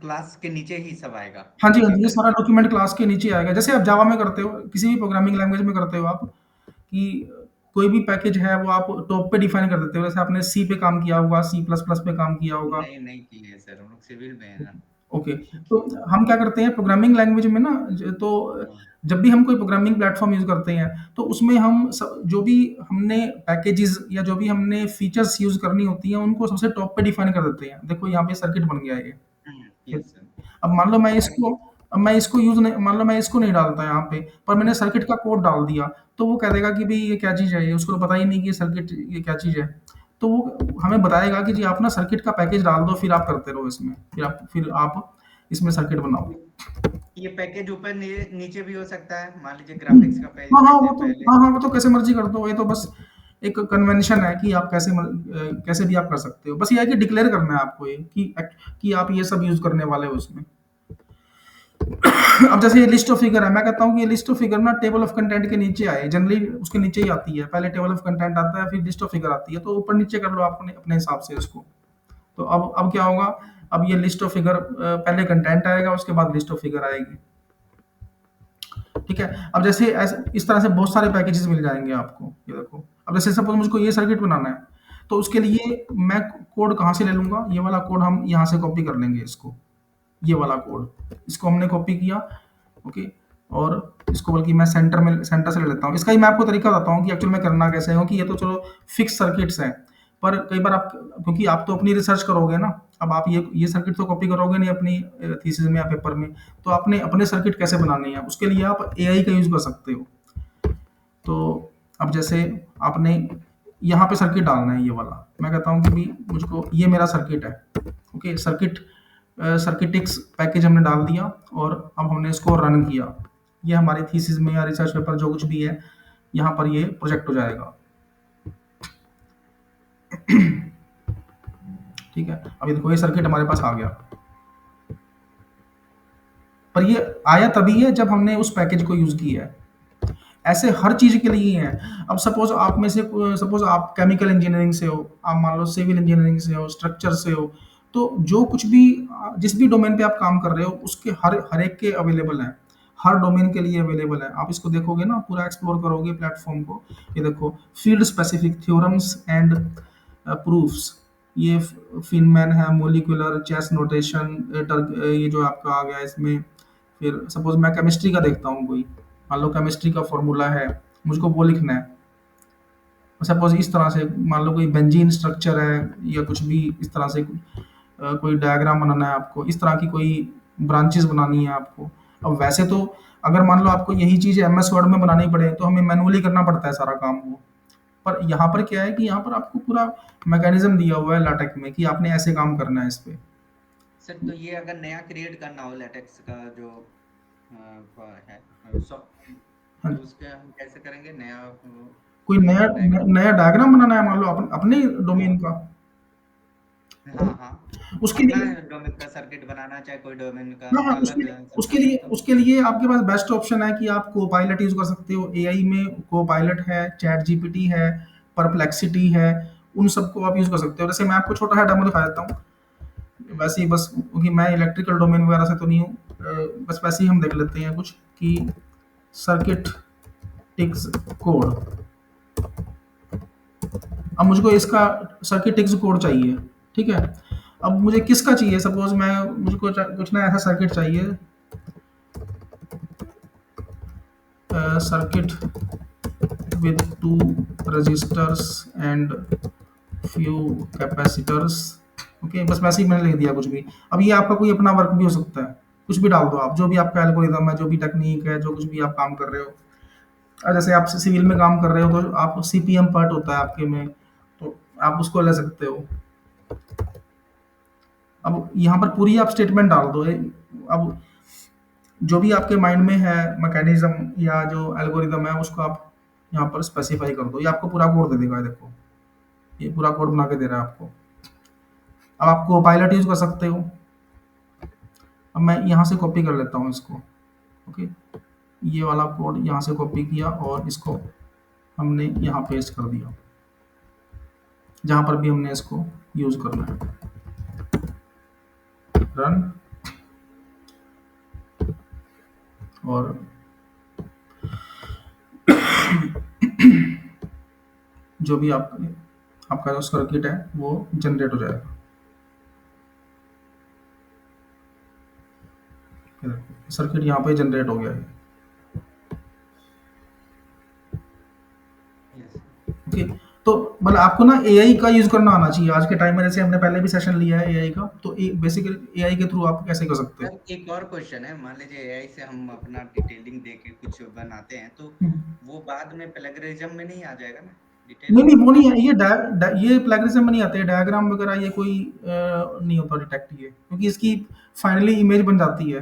क्लास के नीचे ही सब आएगा। हाँ जी, ये सारा डॉक्यूमेंट क्लास के नीचे आएगा। जैसे आप जावा में करते हो, किसी भी प्रोग्रामिंग लैंग्वेज में करते हो आप, कि कोई भी पैकेज है वो आप टॉप पे डिफाइन कर देते हो। जैसे आपने सी पे काम किया होगा, सी प्लस प्लस पे काम किया होगा। नहीं किया सर, हम लोग सिविल में है ना। ओके, तो हम क्या करते हैं प्रोग्रामिंग लैंग्वेज में ना, तो जब भी हम कोई प्रोग्रामिंग प्लेटफॉर्म यूज करते हैं, तो उसमें हम जो भी हमने पैकेजेस या जो भी हमने फीचर्स यूज करनी होती हैं, उनको सबसे टॉप पे डिफाइन कर देते हैं। देखो यहाँ पे सर्किट बन गया है ये। अब मान लो मैं इसको यूज नहीं, मान लो मैं इसको नहीं डालता यहाँ पे, पर मैंने सर्किट का कोड डाल दिया, तो वो कह देगा कि भाई ये क्या चीज़ है, ये उसको तो पता ही नहीं कि सर्किट ये क्या चीज़ है। तो वो हमें बताएगा कि जी आप ना सर्किट का पैकेज डाल दो, फिर आप करते रहो इसमें, फिर आप इसमें सर्किट बनाओ। ये पैकेज ऊपर नीचे भी हो सकता है, मान लीजिए ग्राफिक्स का पैकेज। हाँ, वो तो कैसे मर्जी कर दो। ये तो बस एक कन्वेंशन है कि आप कैसे भी आप कर सकते हो। बस ये है कि डिक्लेयर करना है आपको ये कि आप ये सब यूज करने वाले हो उसमें। अब जैसे ये लिस्ट ऑफ फिगर है, मैं कहता हूँ कि ये लिस्ट ऑफ फिगर ना टेबल ऑफ कंटेंट के नीचे आए, जनरली उसके नीचे ही आती है। पहले टेबल ऑफ कंटेंट आता है, फिर लिस्ट ऑफ फिगर आती है, तो ऊपर नीचे कर लो आपने अपने हिसाब से इसको। तो अब क्या होगा, अब ये लिस्ट ऑफ फिगर पहले कंटेंट आएगा, उसके बाद लिस्ट ऑफ फिगर आएगी, ठीक है। अब जैसे इस तरह से बहुत सारे पैकेजेस मिल जाएंगे आपको। ये देखो, अब जैसे सपोज मुझको ये सर्किट बनाना है, तो उसके लिए मैं कोड कहाँ से ले लूंगा, ये वाला कोड हम यहाँ से कॉपी कर लेंगे इसको, ये वाला कोड इसको हमने कॉपी किया, ओके। और इसको बल्कि मैं सेंटर से ले लेता हूँ। इसका ही मैं आपको तरीका बताता हूँ कि एक्चुअल में करना कैसे है, कि ये तो चलो फिक्स सर्किट्स हैं, पर कई बार आप, क्योंकि आप तो अपनी रिसर्च करोगे ना, अब आप ये सर्किट तो कॉपी करोगे नहीं अपनी थीसिस में या पेपर में, तो आपने अपने सर्किट कैसे बनाने हैं, उसके लिए आप एआई का यूज कर सकते हो। तो अब जैसे आपने यहाँ पे सर्किट डालना है, ये वाला मैं कहता हूँ कि भी मुझको ये मेरा सर्किट है, ओके। सर्किटिक्स पैकेज हमने डाल दिया और अब हमने इसको रन किया। ये हमारी थीसिस में या रिसर्च पेपर जो कुछ भी है, यहाँ पर ये प्रोजेक्ट हो जाएगा, ठीक है। अब ये देखो ये सर्किट हमारे पास आ गया, पर ये आया तभी है जब हमने उस पैकेज को यूज किया है। ऐसे हर चीज के लिए है। अब सपोज आप केमिकल इंजीनियरिंग से हो, आप मान लो सिविल इंजीनियरिंग से हो, स्ट्रक्चर से हो, तो जो कुछ भी जिस भी डोमेन पे आप काम कर रहे हो, उसके हर एक के अवेलेबल है, हर डोमेन के लिए अवेलेबल है। आप इसको देखोगे ना, पूरा एक्सप्लोर करोगे प्लेटफॉर्म को, ये देखो field specific theorems and proofs, ये फिनमैन है, मोलिकुलर चेस नोटेशन, ये जो आपका आ गया इसमें। फिर सपोज मैं केमिस्ट्री का देखता हूँ, कोई मान लो केमिस्ट्री का फॉर्मूला है, मुझको वो लिखना है। सपोज इस तरह से मान लो कोई बेंजीन स्ट्रक्चर है या कुछ भी इस तरह से कोई डायग्राम बनाना है आपको, इस तरह की कोई ब्रांचेस बनानी है आपको। अब वैसे तो अगर मान लो आपको यही चीज़ एमएस वर्ड में बनानी पड़े तो हमें मैनुअली करना पड़ता है सारा काम वो। पर यहाँ पर क्या है कि यहाँ पर आपको पूरा मैकेनिज्म दिया हुआ है लाटेक में कि आपने ऐसे काम करना है इस पे। सर तो ये अगर नया क्रिएट करना हो लेटेक्स का जो है सॉफ्टवेयर, हाँ, तो उसके हम कैसे करेंगे नया कोई कोई नया डायग्राम? नया डायग्राम बनाना है मान लो अपने हाँ डोमेन का, हाँ हाँ, उसके अपना लिए डोमेन का सर्किट बनाना, चाहे कोई डोमेन का हाँ हाँ, अलग सब उसके बनाना लिए है तो। उसके लिए आपके पास बेस्ट ऑप्शन है कि आप कोपायलट यूज कर सकते हो। एआई में कोपायलट है, चैट जीपीटी है, परप्लेक्सिटी है, उन सबको आप यूज कर सकते हो। जैसे मैं आपको छोटा सा डेमो दिखा देता हूँ, हम्म, वैसे ही बस क्योंकि मैं इलेक्ट्रिकल डोमेन वगैरह से तो नहीं हूँ, बस वैसे ही हम देख लेते हैं कुछ कि सर्किट टिक्स कोड। अब मुझको इसका सर्किट टिक्स कोड चाहिए, ठीक है। अब मुझे किसका चाहिए, सपोज मैं मुझको कुछ ना ऐसा सर्किट चाहिए, circuit with two resistors and few capacitors। Okay, बस वैसे ही मैंने लिख दिया कुछ भी। अब ये आपका कोई अपना वर्क भी हो सकता है, कुछ भी डाल दो आप, जो भी आपका एल्गोरिदम है, जो भी टेक्निक है, जो कुछ भी आप काम कर रहे हो। जैसे आप सिविल में काम कर रहे हो तो आप सीपीएम पार्ट होता है आपके में, तो आप उसको ले सकते हो। अब यहाँ पर पूरी आप स्टेटमेंट डाल दो। अब जो भी आपके माइंड में है मैकेनिज्म या जो एल्गोरिदम है उसको आप यहाँ पर स्पेसिफाई कर दो, ये आपको पूरा कोड दे देगा। देखो ये पूरा कोड बना के दे रहा है आपको। अब आप कोपायलट यूज कर सकते हो। अब मैं यहाँ से कॉपी कर लेता हूँ इसको। ओके, ये वाला कोड यहाँ से कॉपी किया और इसको हमने यहाँ पेस्ट कर दिया, जहाँ पर भी हमने इसको यूज करना है। रन, और जो भी आपका जो सर्किट है वो जनरेट हो जाएगा। सर्किट यहाँ पे जनरेट हो गया है। यस। ओके, तो मतलब आपको ना एआई का यूज करना आना चाहिए आज के टाइम में। जैसे हमने पहले भी सेशन लिया है एआई का, तो बेसिकली एआई के थ्रू आप कैसे कर सकते हो। सर एक और क्वेश्चन है, मान लीजिए एआई से हम अपना डिटेलिंग दे के कुछ बनाते हैं तो वो बाद में प्लेगरिज्म में नहीं आ जाएगा ना, नहीं डिटेलिंग नहीं, वो देने नहीं के है, बाद? ये प्लेगरिज्म में नहीं आते डायग्राम वगैरह, ये कोई नहीं होता डिटेक्ट ये, क्योंकि इसकी फाइनली इमेज बन जाती है।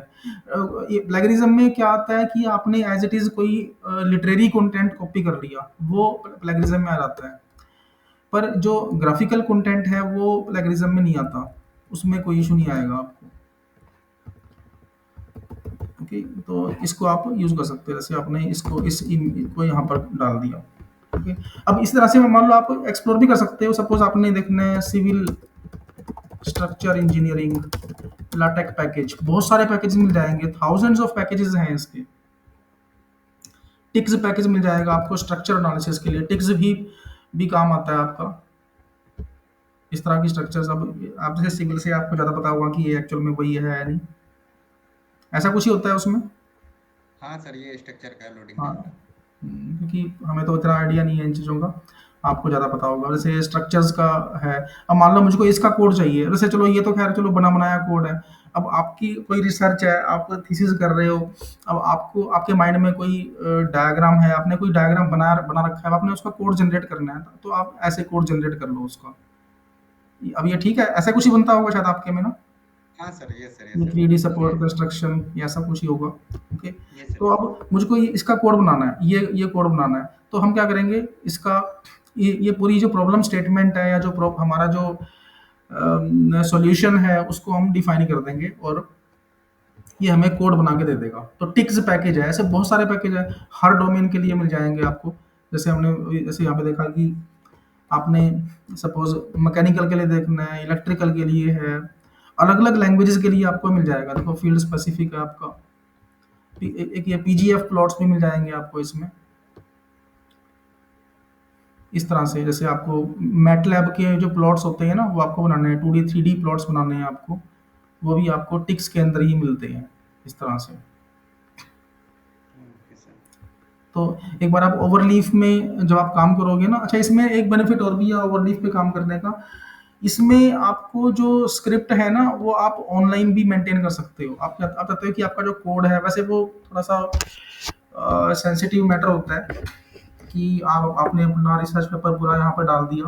ये प्लेगरिज्म में क्या आता है कि आपने एज इट इज कोई लिटरेरी कंटेंट कॉपी कर लिया, वो प्लेगरिज्म में आ जाता है। पर जो ग्राफिकल कंटेंट है वो प्लेगरिज्म में नहीं आता, उसमें कोई इशू नहीं आएगा आपको। ओके, तो इसको आप यूज कर सकते हैं। जैसे आपने इसको को यहाँ पर डाल दिया। ओके, अब इस तरह से मान लो आप एक्सप्लोर भी कर सकते हो। सपोज आपने देखना है सिविल स्ट्रक्चर इंजीनियरिंग लाटेक पैकेज, बहुत सारे पैकेज मिल जाएंगे, थाउजेंड्स ऑफ पैकेजेस हैं इसके। टिक्स पैकेज मिल जाएगा आपको स्ट्रक्चर एनालिसिस के लिए, टिक्स भी काम आता है आपका। इस तरह की स्ट्रक्चर्स, अब आप जैसे सिविल से आपको ज़्यादा पता होगा कि ये एक्चुअल में वही है या नहीं, ऐसा कुछ ही होता है उसमें। हाँ सर, ये स्ट्रक्चर का लोडिंग हाँ, करता है। क्योंकि हमें तो इतना आइडिया नहीं है इन चीज़ों का, आपको ज़्यादा पता होगा। जैसे स्ट्रक्चर्स का है, अब मान लो मुझको इसका कोड चाहिए, वैसे चलो ये तो खैर चलो बना बनाया कोड है। अब आपकी कोई रिसर्च है, आप थीसिस कर रहे हो, अब आपको आपके माइंड में कोई डायग्राम है, आपने कोई डायग्राम बना रखा है, अब आपने उसका कोड जनरेट करना है, तो आप ऐसे कोड जनरेट कर लो उसका। अब ये ठीक है, ऐसा कुछ ही बनता होगा शायद आपके में ना, हाँ सर, यस सर, ये यस सर। 3D ये सपोर्ट कंस्ट्रक्शन या सब कुछ ही होगा। ओके, ये सर, तो यस। अब मुझको इसका कोड बनाना है, ये कोड बनाना है, तो हम क्या करेंगे, इसका ये पूरी जो प्रॉब्लम स्टेटमेंट है या जो हमारा जो सॉल्यूशन है उसको हम डिफाइन कर देंगे, और ये हमें कोड बना के दे देगा। तो टिक्स पैकेज है, ऐसे बहुत सारे पैकेज है, हर डोमेन के लिए मिल जाएंगे आपको। जैसे हमने जैसे यहाँ पे देखा कि आपने सपोज मैकेनिकल के लिए देखना है, इलेक्ट्रिकल के लिए है, अलग अलग लैंग्वेजेस के लिए आपको मिल जाएगा। देखो फील्ड स्पेसिफिक है आपका। एक ये पीजीएफ प्लॉट्स भी मिल जाएंगे आपको इसमें। इस तरह से जैसे आपको मैटलैब के जो प्लॉट्स होते हैं ना, वो आपको बनाने हैं, 2D 3D प्लॉट्स बनाने हैं आपको, वो भी आपको टिक्स के अंदर ही मिलते हैं इस तरह से। Okay sir. तो एक बार आप ओवरलीफ में जब आप काम करोगे ना, अच्छा इसमें एक बेनिफिट और भी है ओवरलीफ पे काम करने का, इसमें आपको जो स्क्रिप्ट है ना वो आप ऑनलाइन भी मेंटेन कर सकते हो। आप चाहते हो कि आपका जो कोड है, वैसे वो थोड़ा सा सेंसिटिव मैटर होता है कि आप आपने अपना रिसर्च पेपर पूरा यहाँ पर डाल दिया,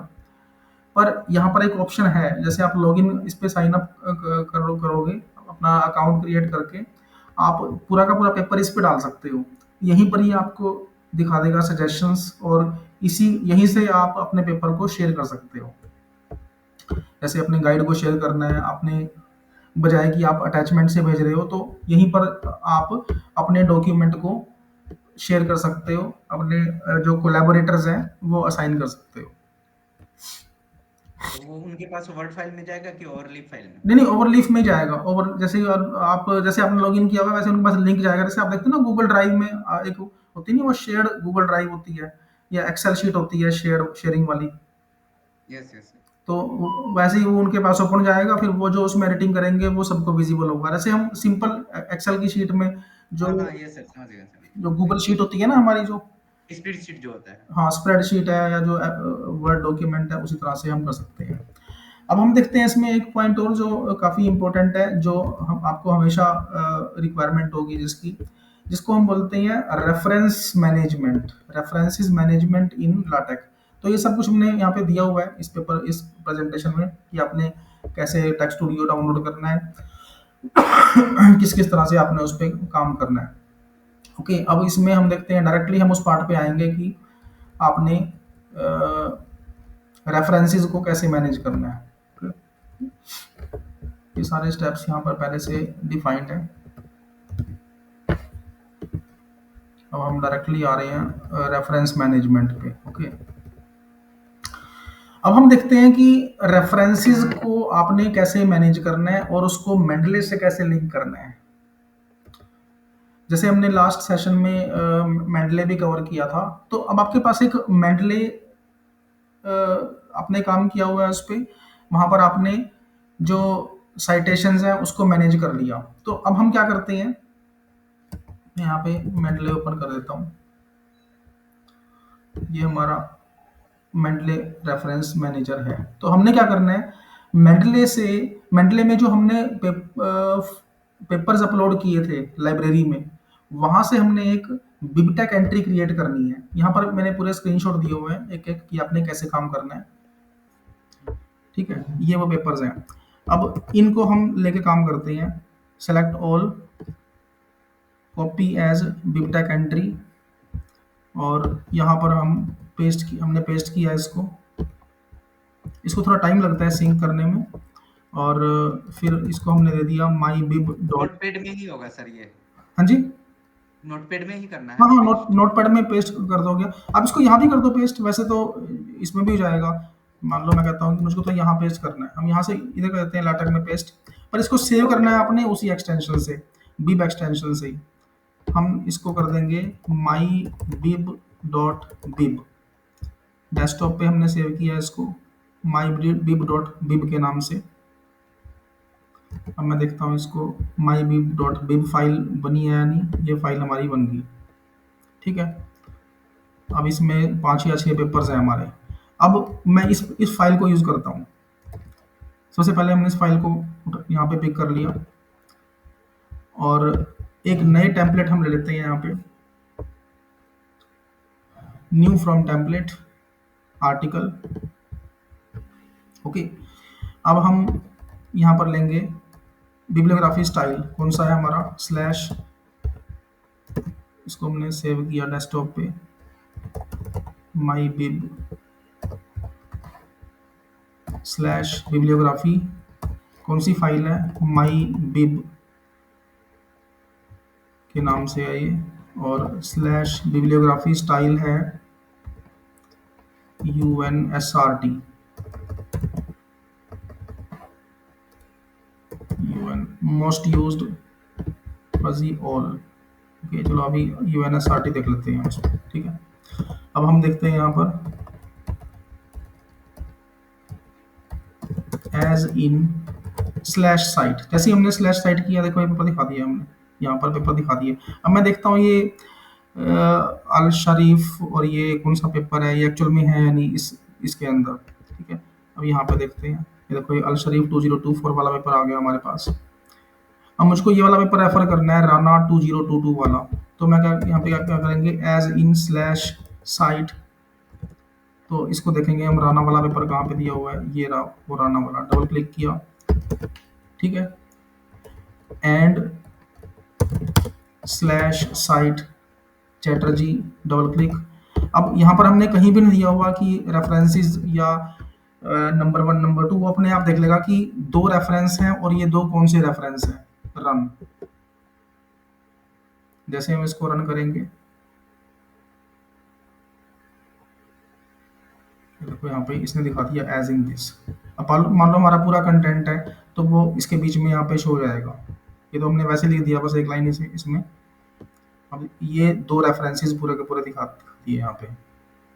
पर यहाँ पर एक ऑप्शन है, जैसे आप लॉगिन इस पे साइन अप करोगे अपना अकाउंट क्रिएट करके, आप पूरा का पूरा पेपर इस पे डाल सकते हो। यहीं पर ही आपको दिखा देगा सजेशंस, और इसी यहीं से आप अपने पेपर को शेयर कर सकते हो। जैसे अपने गाइड को शेयर करना है आपने, बजाय कि आप अटैचमेंट से भेज रहे हो, तो यहीं पर आप अपने डॉक्यूमेंट को शेयर कर सकते हो, अपने जो कोलैबोरेटर्स हैं वो असाइन कर सकते हो। तो वो उनके पास वर्ड फाइल में जाएगा कि ओवरलीफ फाइल में? नहीं नहीं, ओवरलीफ में जाएगा। ओवर जैसे आप जैसे आपने लॉगिन किया हुआ है, वैसे उनके पास लिंक जाएगा। जैसे आप देखते हो ना गूगल ड्राइव में एक होती नहीं वो शेयर्ड गूगल ड्राइव होती है, या एक्सेल शीट होती है शेयरिंग वाली, यस यस। तो वैसे ही वो उनके पास ओपन जाएगा, फिर वो जो उसमें एडिटिंग करेंगे वो सबको विजिबल होगा। जैसे हम सिंपल एक्सेल की शीट में जो हाँ हाँ, यस सर, समझ गया समझ जो गूगल शीट होती है ना हमारी, जो गया। स्प्रेडशीट जो होता है। हाँ स्प्रेडशीट है, या जो वर्ड डॉक्यूमेंट है, उसी तरह से हम कर सकते हैं। अब हम देखते हैं इसमें एक पॉइंट और जो काफ़ी इम्पोर्टेंट है, जो हम आपको हमेशा रिक्वायरमेंट होगी जिसकी, जिसको हम बोलते हैं रेफरेंस मैनेजमेंट, रेफरेंसेस मैनेजमेंट इन लाटेक्स। तो ये सब कुछ हमने यहाँ पे दिया हुआ है इस पेपर, इस प्रेजेंटेशन में, कि आपने कैसे टेक्स्ट स्टूडियो डाउनलोड करना है, किस किस तरह से आपने उस पर काम करना है। ओके, अब इसमें हम देखते हैं डायरेक्टली, हम उस पार्ट पे आएंगे कि आपने रेफरेंसेस को कैसे मैनेज करना है। ये सारे स्टेप्स यहाँ पर पहले से डिफाइंड हैं। अब हम डायरेक्टली आ रहे हैं रेफरेंस मैनेजमेंट पे। ओके, अब हम देखते हैं कि रेफरेंसेस को आपने कैसे मैनेज करना है और उसको मेंडले से कैसे लिंक करना है। जैसे हमने लास्ट सेशन में मेंडले भी कवर किया था, तो अब आपके पास एक मेंडले आपने काम किया हुआ है उस पर, वहाँ पर आपने जो साइटेशंस हैं उसको मैनेज कर लिया। तो अब हम क्या करते हैं, मैं यहाँ पे मेंडले ओपन कर देता हूँ। ये हमारा मेंडले रेफरेंस मैनेजर है। तो हमने क्या करना है, मेंडले में जो हमने पेपर्स अपलोड किए थे लाइब्रेरी में, वहाँ से हमने एक बिबटेक एंट्री क्रिएट करनी है। यहाँ पर मैंने पूरे स्क्रीनशॉट दिए हुए हैं एक एक कि आपने कैसे काम करना है। ठीक है, ये वो पेपर्स हैं। अब इनको हम लेके काम करते हैं। Select all, copy as BibTeX entry, और यहाँ पर हमने पेस्ट किया इसको। इसको थोड़ा टाइम लगता है सिंक करने में, और फिर इसको हमने दे दिया माई बिब डॉट। नोटपैड में ही होगा सर ये? हाँ जी, नोटपैड में ही करना है हाँ ना हाँ, पेस्ट? नोटपैड में पेस्ट कर दोगे आप। इसको यहाँ भी कर दो पेस्ट, वैसे तो इसमें भी हो जाएगा। मान लो मैं कहता हूँ कि मुझको तो यहाँ पेस्ट करना है, हम यहाँ से इधर कर देते हैं लाटेक्स में पेस्ट, पर इसको सेव करना है आपने उसी एक्सटेंशन से, बिब एक्सटेंशन से ही। हम इसको कर देंगे माई बिब डॉट बिब। डेस्कटॉप पे हमने सेव किया इसको माई बिब डॉट बिब के नाम से। अब मैं देखता हूँ इसको, माई बिब डॉट बिब फाइल बनी है या नहीं। ये फाइल हमारी बन गई। ठीक है, अब इसमें 5 या 6 पेपर्स हैं हमारे। अब मैं इस फाइल को यूज़ करता हूँ। सबसे पहले हमने इस फाइल को यहाँ पे पिक कर लिया, और एक नए टेम्पलेट हम ले लेते हैं यहाँ पे, new from template article. Okay, अब हम यहाँ पर लेंगे बिब्लियोग्राफी स्टाइल, कौन सा है हमारा स्लैश, इसको हमने सेव किया डेस्कटॉप पे, माई बिब स्लैश बिब्लियोग्राफी। कौन सी फाइल है, माई बिब के नाम से है ये, और स्लैश बिब्लियोग्राफी स्टाइल है UNSRT, most used fuzzy all. Okay, चलो अभी UNSRT देख लेते हैं उसमें। ठीक है, अब हम देखते हैं यहाँ पर एज इन स्लैश साइट। जैसे ही हमने स्लैश साइट किया, देखो ये पेपर दिखा दिया हमने, यहाँ पर पेपर दिखा दिए। अब मैं देखता हूँ ये अल शरीफ, और ये कौन सा पेपर है, ये एक्चुअल में है या नहीं इसके अंदर। ठीक है, अब यहाँ पे देखते हैं ये देखो, ये अल शरीफ 2024 वाला पेपर आ गया हमारे पास। अब मुझको ये वाला पेपर रेफर करना है, राना 2022 वाला। तो मैं क्या यहाँ पे क्या करेंगे, एज इन स्लैश साइट। तो इसको देखेंगे हम, राना वाला पेपर कहाँ पे दिया हुआ है, ये रहा वो राना वाला। डबल क्लिक किया, ठीक है, and slash site Chatterjee, double click. अब यहाँ पर हमने कहीं भी नहीं दिया हुआ कि रेफरेंसेस या नंबर 1 नंबर 2, वो अपने आप देख लेगा कि 2 रेफरेंस हैं और ये 2 कौन से रेफरेंस हैं। रन, जैसे हम इसको रन करेंगे, देखो यहाँ पे इसने दिखा दिया एज इन दिस। अब मान लो हमारा पूरा कंटेंट है, तो वो इसके बीच में यहाँ पे शो हो जाएगा। ये तो हमने वैसे लिख दिया बस एक लाइन इसमें। अब ये 2 रेफरेंसेस पूरे के पूरे दिखा दिए यहाँ पे।